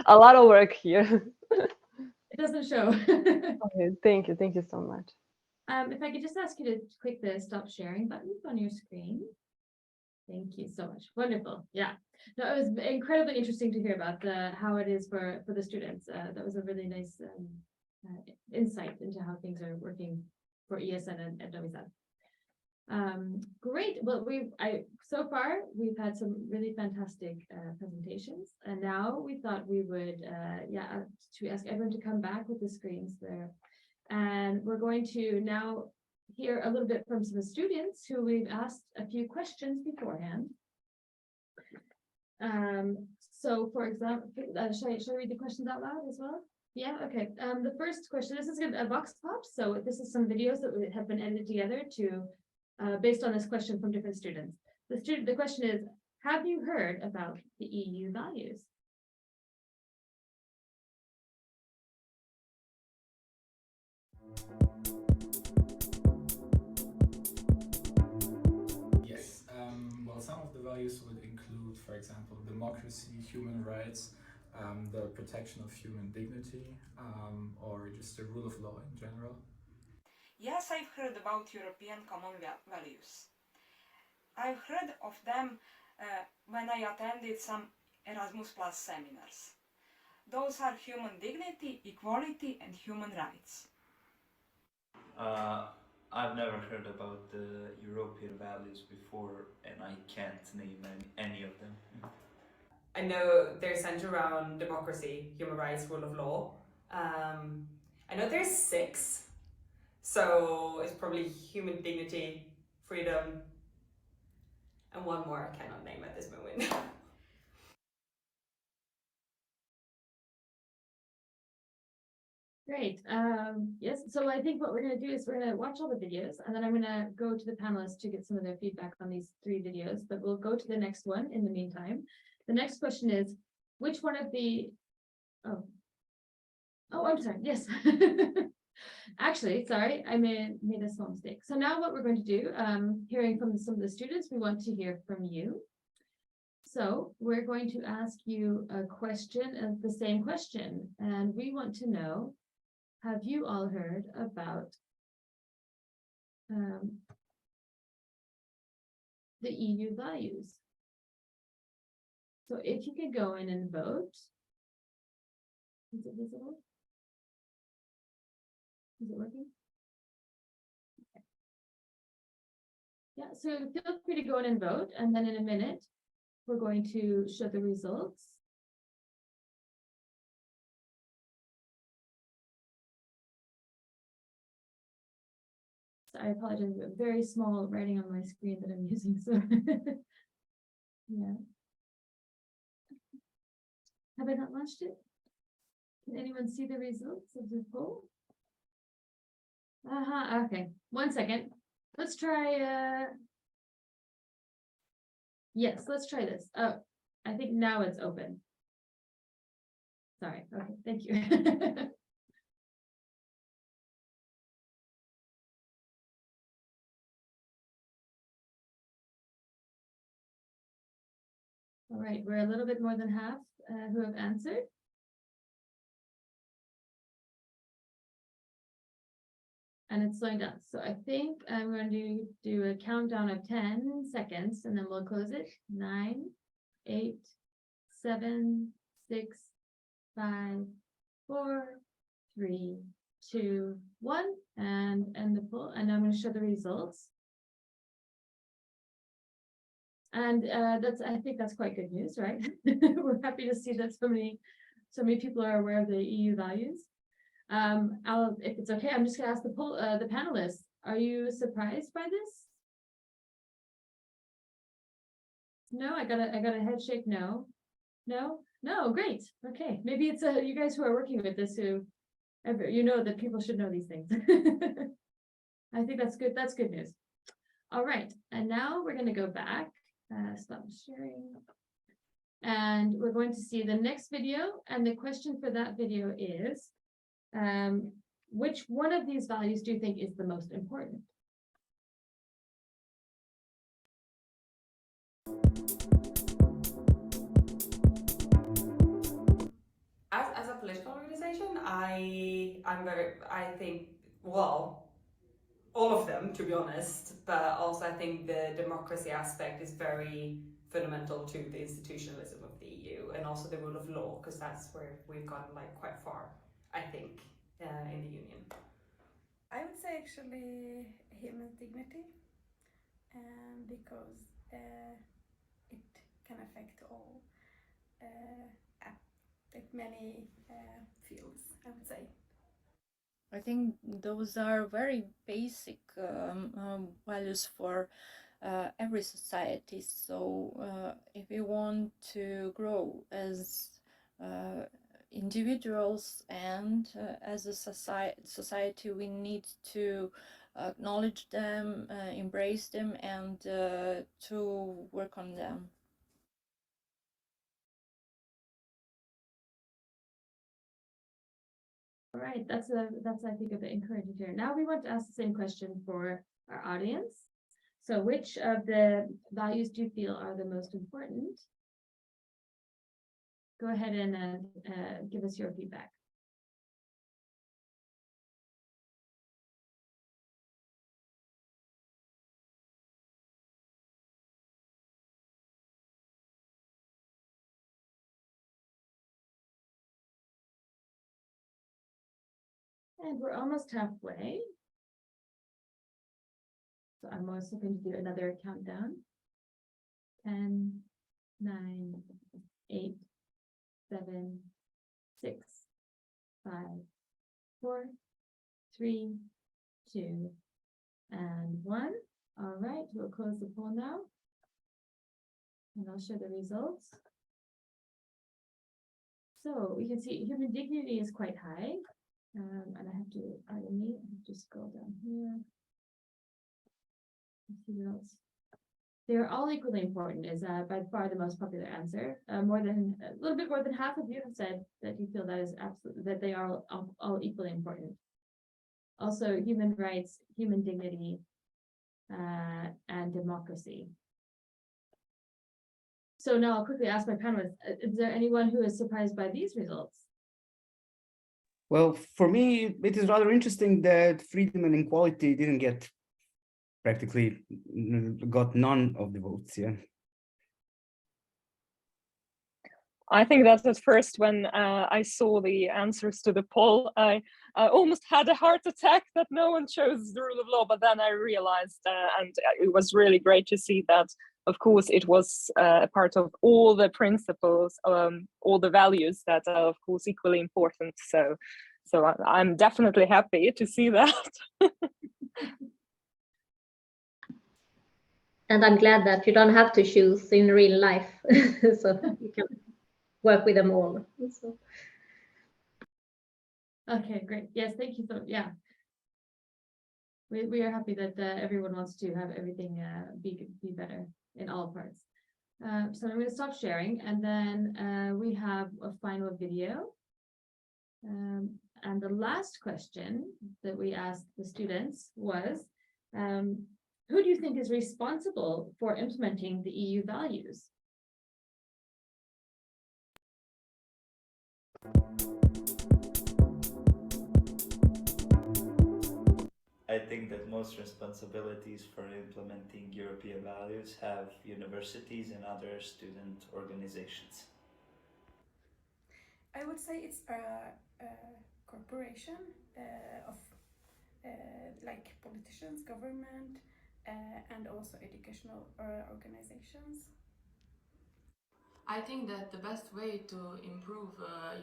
a lot of work here. It doesn't show. Okay, thank you. Thank you so much. If I could just ask you to click the stop sharing button on your screen. Thank you so much. Wonderful. Yeah. No, it was incredibly interesting to hear about how it is for the students. That was a really nice insight into how things are working for ESN and Novi Sad. Great. Well, so far we've had some really fantastic presentations, and now we thought we would to ask everyone to come back with the screens there, and we're going to now hear a little bit from some students who we've asked a few questions beforehand. So for example, shall I read the questions out loud as well? Yeah, okay. The first question, this is a vox pop, so this is some videos that have been edited together to based on this question from different students. The question is, have you heard about the EU values? Yes, well, some of the values would include, for example, democracy, human rights, the protection of human dignity, or just the rule of law in general. Yes, I've heard about European common values. I've heard of them when I attended some Erasmus Plus seminars. Those are human dignity, equality, and human rights. I've never heard about the European values before, and I can't name any of them. I know they're centered around democracy, human rights, rule of law. I know there's 6. So it's probably human dignity, freedom, and one more I cannot name at this moment. Great. Yes, so I think what we're going to do is we're going to watch all the videos, and then I'm going to go to the panelists to get some of their feedback on these 3 videos, but we'll go to the next one in the meantime. The next question is, which one of the, oh, I'm sorry, yes. Actually, sorry, I made a small mistake. So now what we're going to do, hearing from some of the students, we want to hear from you. So we're going to ask you a question, the same question, and we want to know, have you all heard about the EU values? So if you could go in and vote. Is it visible? Is it working? Okay. Yeah, so feel free to go in and vote, and then in a minute, we're going to show the results. So I apologize, very small writing on my screen that I'm using, so yeah. Have I not launched it? Can anyone see the results of the poll? Okay, 1 second. Let's try, yes, let's try this. Oh, I think now it's open. Sorry, okay, thank you. All right, we're a little bit more than half who have answered. And it's slowing down. So I think I'm going to do a countdown of 10 seconds, and then we'll close it. 9, 8, 7, 6, 5, 4, 3, 2, 1, and end the poll. And I'm going to show the results. And I think that's quite good news, right? We're happy to see that so many people are aware of the EU values. If it's okay, I'm just gonna ask the panelists, are you surprised by this? No, I got a head shake, no. No, great. Okay, maybe it's you guys who are working with this who you know that people should know these things. I think that's good. That's good news. All right, and now we're going to go back. Stop sharing. And we're going to see the next video. And the question for that video is, which one of these values do you think is the most important? As a political organization, I think, well, all of them, to be honest, but also I think the democracy aspect is very fundamental to the institutionalism of the EU, and also the rule of law, because that's where we've gotten like quite far, I think, in the Union. I would say actually human dignity, because it can affect all, like many fields, I would say. I think those are very basic values for every society. So if we want to grow as individuals and as a society, we need to acknowledge them, embrace them, and to work on them. All right, that's I think a bit encouraging here. Now we want to ask the same question for our audience. So which of the values do you feel are the most important? Go ahead and give us your feedback. And we're almost halfway. So I'm also going to do another countdown. 10, 9, 8, 7, 6, 5, 4, 3, 2, and 1. All right, we'll close the poll now. And I'll show the results. So we can see human dignity is quite high. And I have to scroll down here. Let's see what else. They're all equally important is by far the most popular answer. A little bit more than half of you have said that you feel that is absolutely, that they are all equally important. Also human rights, human dignity, and democracy. So now I'll quickly ask my panelists, is there anyone who is surprised by these results? Well, for me, it is rather interesting that freedom and equality didn't get practically got none of the votes. Yeah. I think that at first when I saw the answers to the poll, I almost had a heart attack that no one chose the rule of law, but then I realized, and it was really great to see that, of course, it was a part of all the principles, all the values that are, of course, equally important. So I'm definitely happy to see that. And I'm glad that you don't have to choose in real life, so you can work with them all. So. Okay, great. Yes, thank you. So yeah, we are happy that everyone wants to have everything be better in all parts. So I'm going to stop sharing, and then we have a final video. And the last question that we asked the students was, who do you think is responsible for implementing the EU values? I think that most responsibilities for implementing European values have universities and other student organizations. I would say it's a corporation of like politicians, government, and also educational organizations? I think that the best way to improve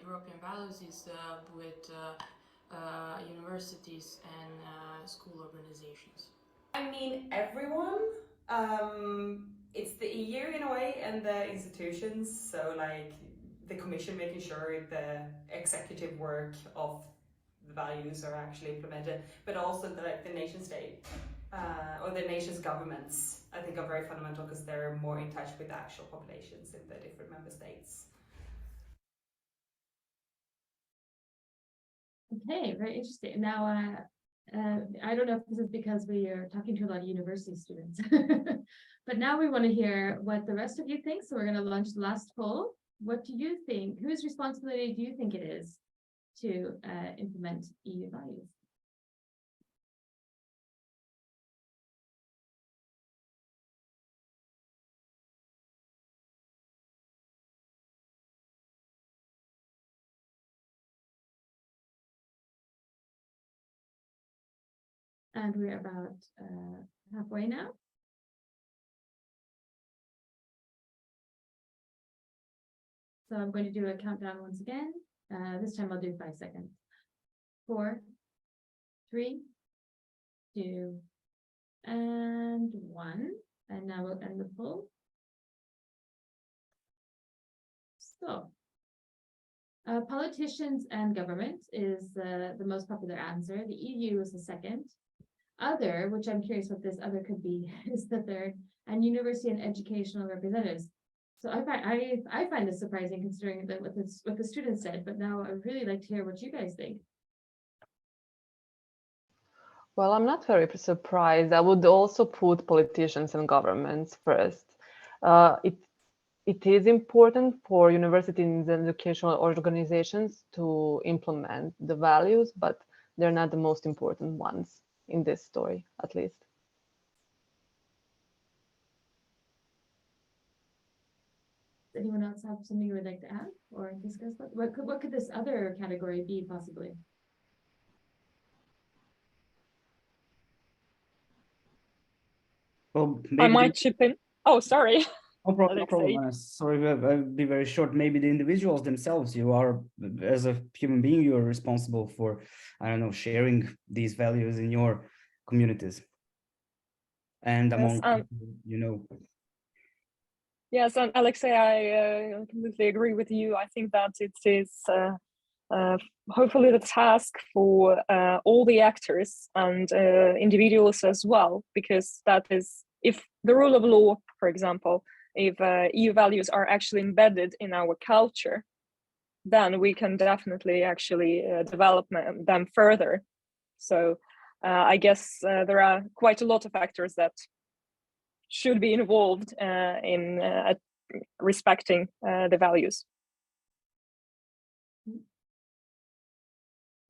European values is with universities and school organizations. I mean, everyone. It's the EU in a way and the institutions. So, like the Commission making sure the executive work of the values are actually implemented, but also the nation state or the nation's governments. I think are very fundamental because they're more in touch with the actual populations in the different member states. Okay, very interesting. Now, I don't know if this is because we are talking to a lot of university students, but now we want to hear what the rest of you think. So we're going to launch the last poll. What do you think? Whose responsibility do you think it is to implement EU values? And we're about halfway now. So I'm going to do a countdown once again. This time I'll do 5 seconds. 4, 3, 2, and 1. And now we'll end the poll. So, politicians and government is the most popular answer. The EU is the second. Other, which I'm curious what this other could be, is the third. And university and educational representatives. So I find this surprising considering that what the students said, but now I'd really like to hear what you guys think. Well, I'm not very surprised. I would also put politicians and governments first. It is important for universities and educational organizations to implement the values, but they're not the most important ones in this story, at least. Does anyone else have something you would like to add or discuss? What could this other category be possibly? Well, I maybe might chip in. Oh, sorry. no problem, no problem. Alexei. Sorry, I'll be very short. Maybe the individuals themselves, you are, as a human being, you are responsible for, I don't know, sharing these values in your communities and among people, you know. Yes, and Alexei, I completely agree with you. I think that it is hopefully the task for all the actors and individuals as well, because that is, if the rule of law, for example, if EU values are actually embedded in our culture, then we can definitely actually develop them further. So I guess there are quite a lot of factors that should be involved in respecting the values.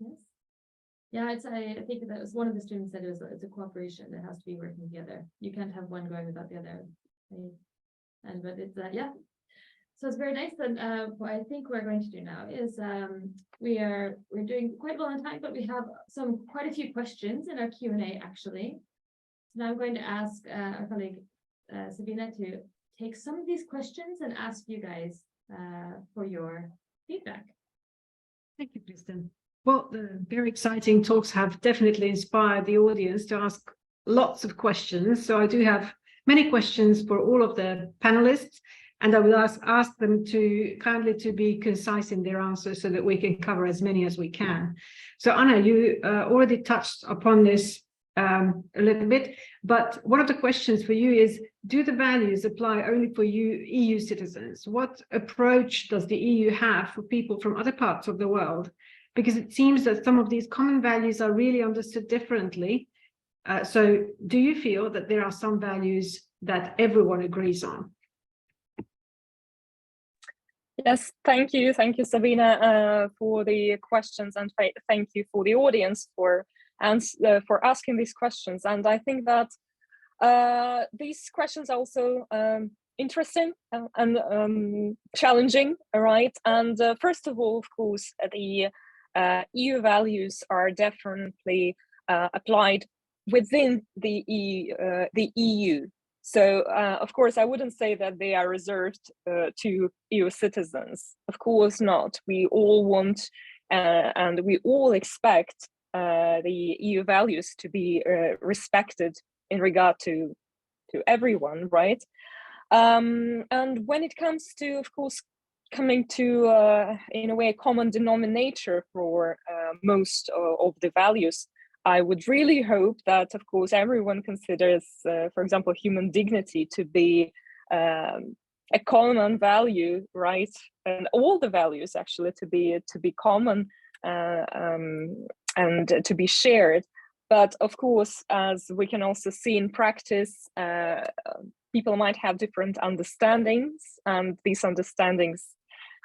Yes. Yeah, I think that was one of the students said it's a cooperation that has to be working together. You can't have one going without the other. But it's yeah. So it's very nice that what I think we're going to do now is we're doing quite well on time, but we have quite a few questions in our Q&A actually. So now I'm going to ask our colleague Sabina to take some of these questions and ask you guys for your feedback. Thank you, Kristen. Well, the very exciting talks have definitely inspired the audience to ask lots of questions. So I do have many questions for all of the panelists, and I will ask them to kindly to be concise in their answers so that we can cover as many as we can. So Anna, you already touched upon this a little bit, but one of the questions for you is, do the values apply only for EU citizens? What approach does the EU have for people from other parts of the world? Because it seems that some of these common values are really understood differently. So do you feel that there are some values that everyone agrees on? Yes, thank you, Sabina, for the questions, and thank you for the audience for asking these questions. And I think that these questions are also interesting and challenging, right? And first of all, of course, the EU values are definitely applied within the EU. So, of course, I wouldn't say that they are reserved to EU citizens. Of course not. We all want and we all expect the EU values to be respected in regard to everyone, right? And when it comes to, of course, coming to, in a way, a common denominator for most of the values, I would really hope that, of course, everyone considers, for example, human dignity to be a common value, right? And all the values actually to be common and to be shared. But of course, as we can also see in practice, people might have different understandings, and these understandings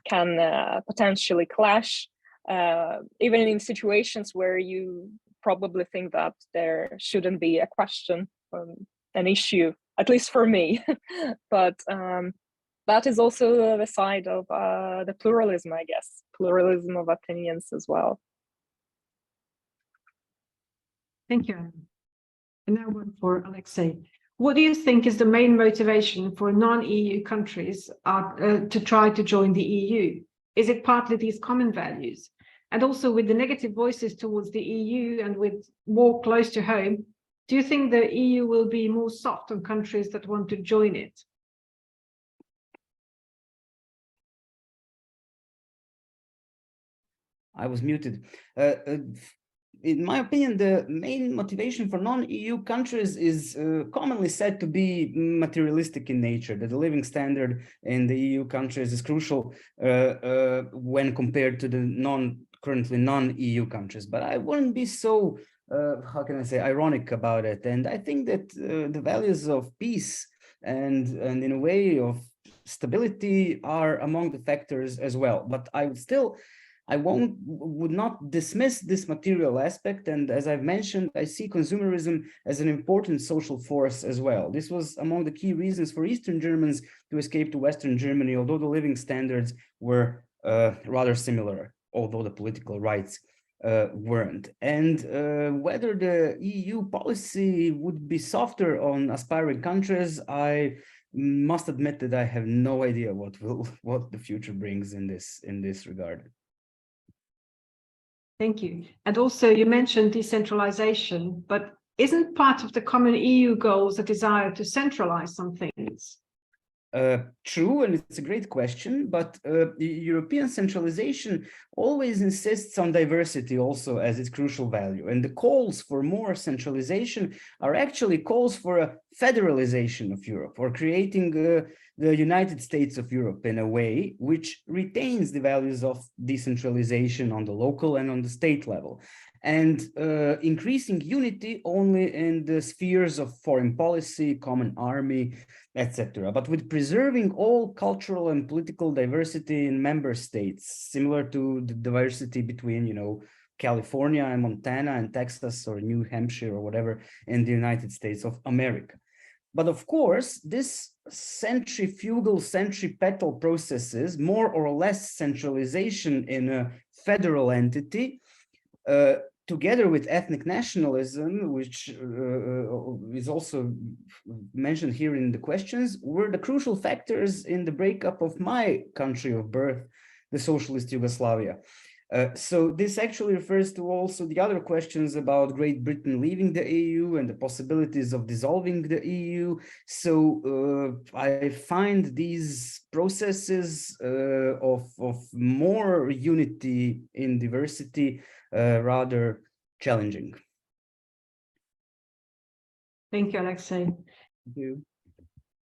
can potentially clash, even in situations where you probably think that there shouldn't be a question, an issue, at least for me. But that is also the side of the pluralism, I guess, pluralism of opinions as well. Thank you, Anna. And now one for Alexei. What do you think is the main motivation for non-EU countries to try to join the EU? Is it partly these common values? And also with the negative voices towards the EU and with war close to home, do you think the EU will be more soft on countries that want to join it? I was muted. In my opinion, the main motivation for non-EU countries is commonly said to be materialistic in nature, that the living standard in the EU countries is crucial when compared to the currently non-EU countries. But I wouldn't be so, how can I say, ironic about it. And I think that the values of peace and in a way of stability are among the factors as well. But I would not dismiss this material aspect. And as I've mentioned, I see consumerism as an important social force as well. This was among the key reasons for Eastern Germans to escape to Western Germany, although the living standards were rather similar, although the political rights weren't. And whether the EU policy would be softer on aspiring countries, I must admit that I have no idea what the future brings in this regard. Thank you. And also you mentioned decentralization, but isn't part of the common EU goals a desire to centralize some things? True, and it's a great question, but European centralization always insists on diversity also as its crucial value. And the calls for more centralization are actually calls for a federalization of Europe, or creating the United States of Europe in a way which retains the values of decentralization on the local and on the state level, and increasing unity only in the spheres of foreign policy, common army, etc., but with preserving all cultural and political diversity in member states, similar to the diversity between, California and Montana and Texas or New Hampshire or whatever in the United States of America. But of course, this centripetal processes, more or less centralization in a federal entity, together with ethnic nationalism, which is also mentioned here in the questions, were the crucial factors in the breakup of my country of birth, the socialist Yugoslavia. So this actually refers to also the other questions about Great Britain leaving the EU and the possibilities of dissolving the EU. So I find these processes of more unity in diversity rather challenging. Thank you, Alexei. Thank you.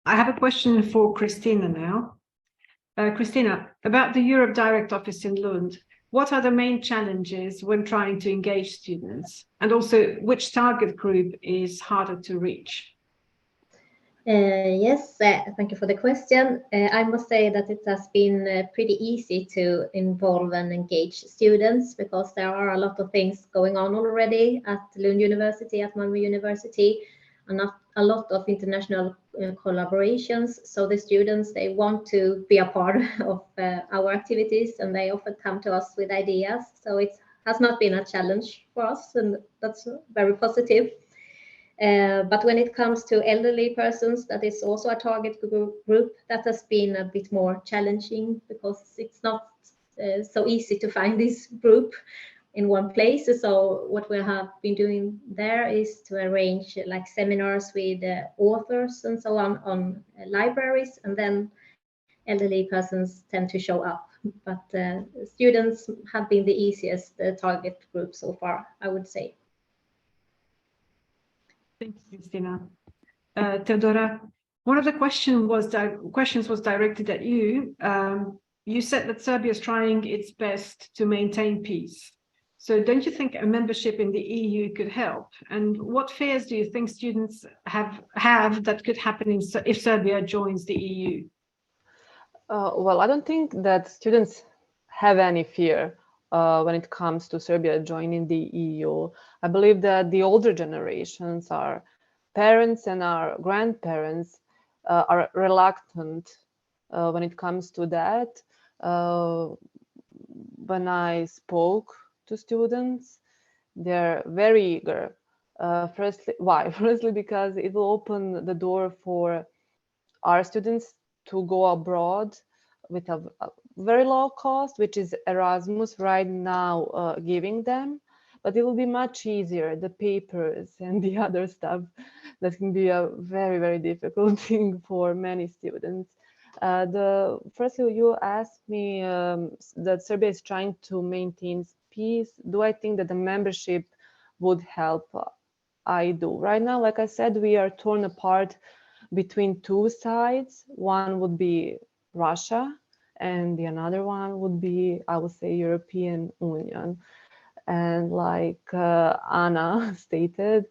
I have a question for Christina now. Christina, about the Europe Direct Office in Lund, what are the main challenges when trying to engage students? And also, which target group is harder to reach? Yes, thank you for the question. I must say that it has been pretty easy to involve and engage students, because there are a lot of things going on already at Lund University, at Malmö University, and a lot of international collaborations. So the students, they want to be a part of our activities, and they often come to us with ideas. So it has not been a challenge for us, and that's very positive. But when it comes to elderly persons, that is also a target group that has been a bit more challenging because it's not so easy to find this group in one place. So what we have been doing there is to arrange like seminars with authors and so on libraries, and then elderly persons tend to show up. But students have been the easiest target group so far, I would say. Thank you, Christina. Teodora, one of the questions was directed at you. You said that Serbia is trying its best to maintain peace. So don't you think a membership in the EU could help? And what fears do you think students have that could happen if Serbia joins the EU? Well, I don't think that students have any fear when it comes to Serbia joining the EU. I believe that the older generations, our parents and our grandparents, are reluctant when it comes to that. When I spoke to students, they're very eager. Firstly, why? Firstly, because it will open the door for our students to go abroad with a very low cost, which is Erasmus right now giving them, but it will be much easier, the papers and the other stuff that can be a very, very difficult thing for many students. Firstly, you asked me that Serbia is trying to maintain peace. Do I think that the membership would help? I do. Right now, like I said, we are torn apart between two sides. One would be Russia, and the another one would be, I would say, European Union. And like Anna stated,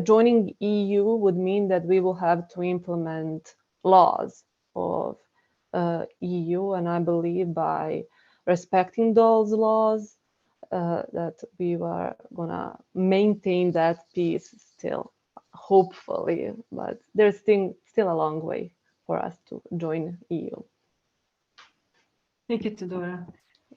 joining EU would mean that we will have to implement laws of EU, and I believe by respecting those laws, that we are gonna maintain that peace still, hopefully, but there's still a long way for us to join EU. Thank you, Teodora.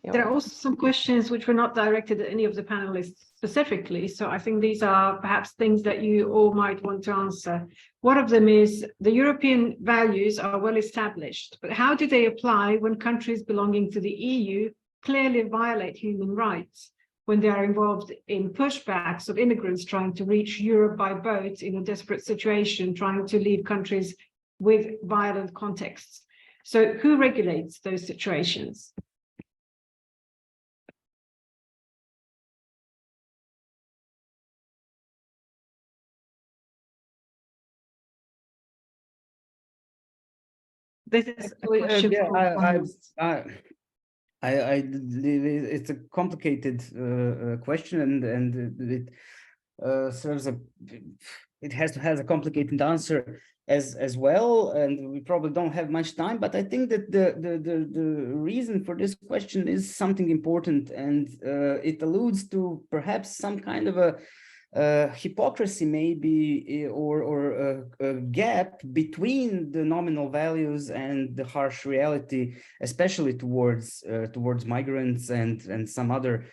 There are also some questions which were not directed at any of the panelists specifically, so I think these are perhaps things that you all might want to answer. One of them is, the European values are well established, but how do they apply when countries belonging to the EU clearly violate human rights, when they are involved in pushbacks of immigrants trying to reach Europe by boat in a desperate situation, trying to leave countries with violent contexts? So who regulates those situations? This is a question it's a complicated question, and it serves has a complicated answer as well, and we probably don't have much time. But I think that the reason for this question is something important, and it alludes to perhaps some kind of a hypocrisy maybe, or a gap between the nominal values and the harsh reality, especially towards migrants and some other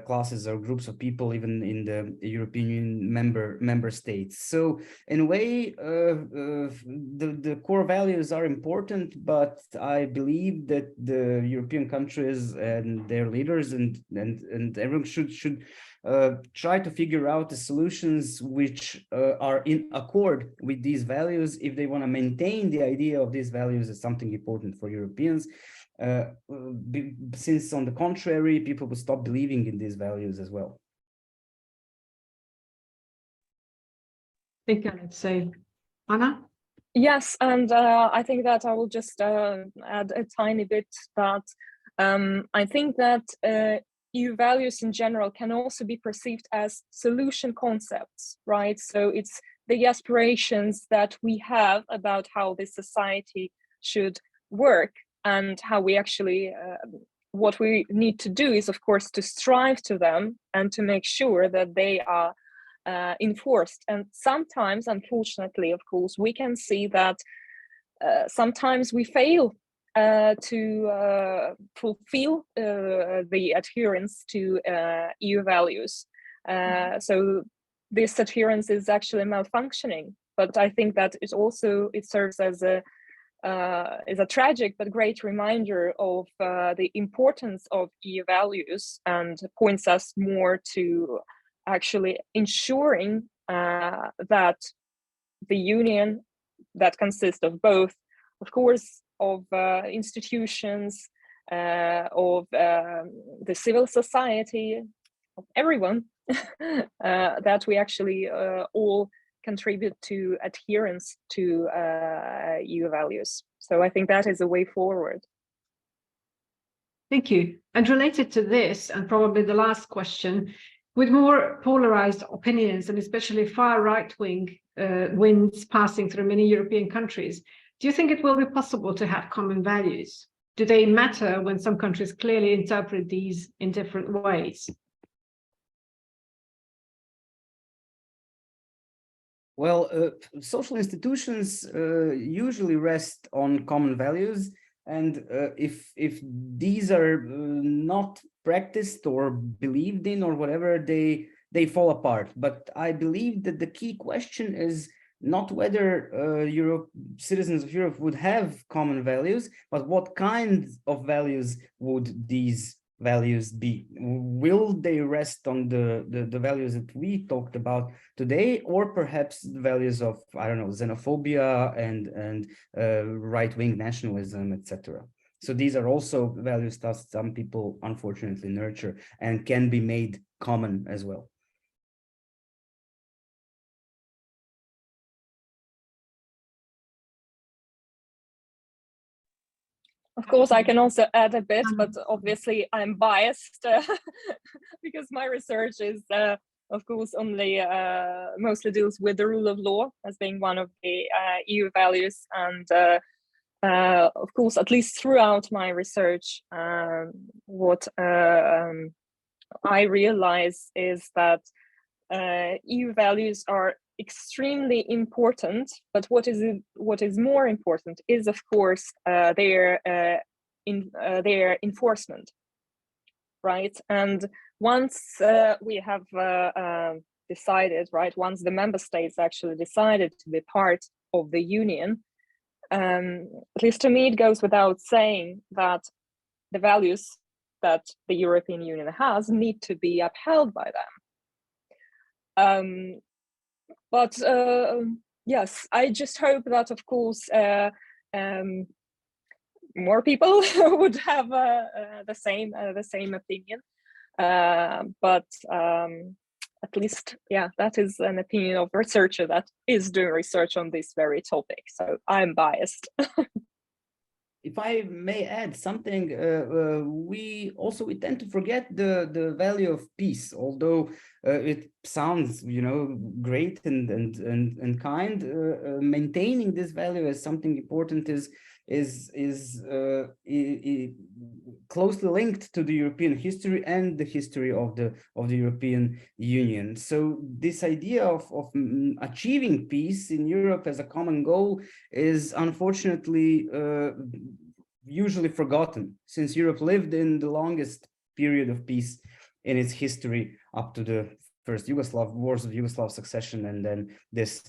classes or groups of people, even in the European Union member states. So in a way, the core values are important, but I believe that the European countries and their leaders and everyone should try to figure out the solutions which are in accord with these values, if they want to maintain the idea of these values as something important for Europeans. Since on the contrary, people will stop believing in these values as well. Thank you, let's say. Anna? Yes, and I think that I will just add a tiny bit that I think that EU values in general can also be perceived as solution concepts, right? So it's the aspirations that we have about how this society should work, and how we actually, what we need to do is, of course, to strive to them and to make sure that they are enforced. And sometimes, unfortunately, of course, we can see that sometimes we fail to fulfill the adherence to EU values. So this adherence is actually malfunctioning. But I think that it serves as a tragic but great reminder of the importance of EU values, and points us more to actually ensuring that the Union, that consists of both, of course, of institutions, of the civil society, of everyone, that we actually all contribute to adherence to EU values. So I think that is a way forward. Thank you. And related to this, and probably the last question, with more polarized opinions and especially far right-wing winds passing through many European countries, do you think it will be possible to have common values? Do they matter when some countries clearly interpret these in different ways? Well, social institutions usually rest on common values, and if these are not practiced or believed in or whatever, they fall apart. But I believe that the key question is not whether citizens of Europe would have common values, but what kinds of values would these values be? Will they rest on the values that we talked about today, or perhaps the values of, I don't know, xenophobia and right-wing nationalism, etc.? So these are also values that some people unfortunately nurture and can be made common as well. Of course, I can also add a bit, but obviously I'm biased because my research is, of course, only mostly deals with the rule of law as being one of the EU values. And of course, at least throughout my research, what I realize is that EU values are extremely important, but what is more important is, of course, their enforcement, right? And once we have decided, right, once the member states actually decided to be part of the Union, at least to me, it goes without saying that the values that the European Union has need to be upheld by them. But yes, I just hope that, of course, more people would have the same opinion. But at least, yeah, that is an opinion of a researcher that is doing research on this very topic. So I'm biased. If I may add something, we tend to forget the value of peace, although it sounds, great and kind. Maintaining this value as something important is closely linked to the European history and the history of the European Union. So this idea of achieving peace in Europe as a common goal is unfortunately usually forgotten, since Europe lived in the longest period of peace in its history up to the first wars of Yugoslav succession, and then this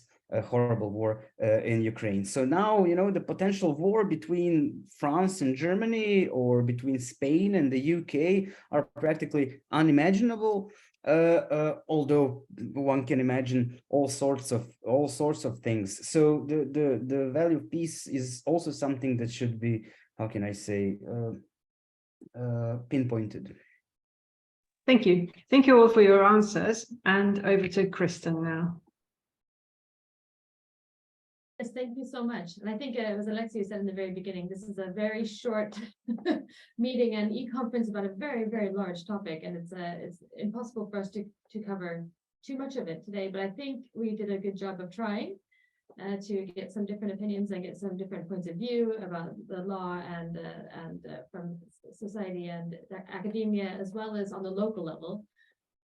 horrible war in Ukraine. So now, the potential war between France and Germany, or between Spain and the UK, are practically unimaginable. Although one can imagine all sorts of things. So the value of peace is also something that should be, how can I say, pinpointed. Thank you. Thank you all for your answers. And over to Kristen now. Yes, thank you so much. And I think it was Alexia said in the very beginning, this is a very short meeting and e-conference about a very, very large topic. And it's impossible for us to cover too much of it today. But I think we did a good job of trying to get some different opinions and get some different points of view about the law and from society and academia, as well as on the local level.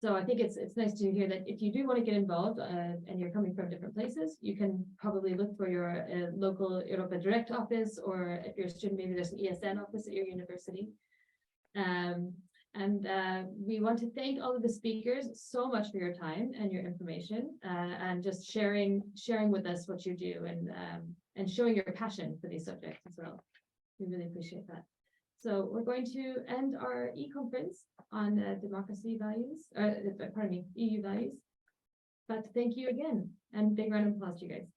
So I think it's nice to hear that if you do want to get involved and you're coming from different places, you can probably look for your local Europa Direct office, or if you're a student, maybe there's an ESN office at your university. And we want to thank all of the speakers so much for your time and your information and just sharing with us what you do and showing your passion for these subjects as well. We really appreciate that. So we're going to end our e-conference on democracy values, pardon me, EU values. But thank you again, and big round of applause to you guys.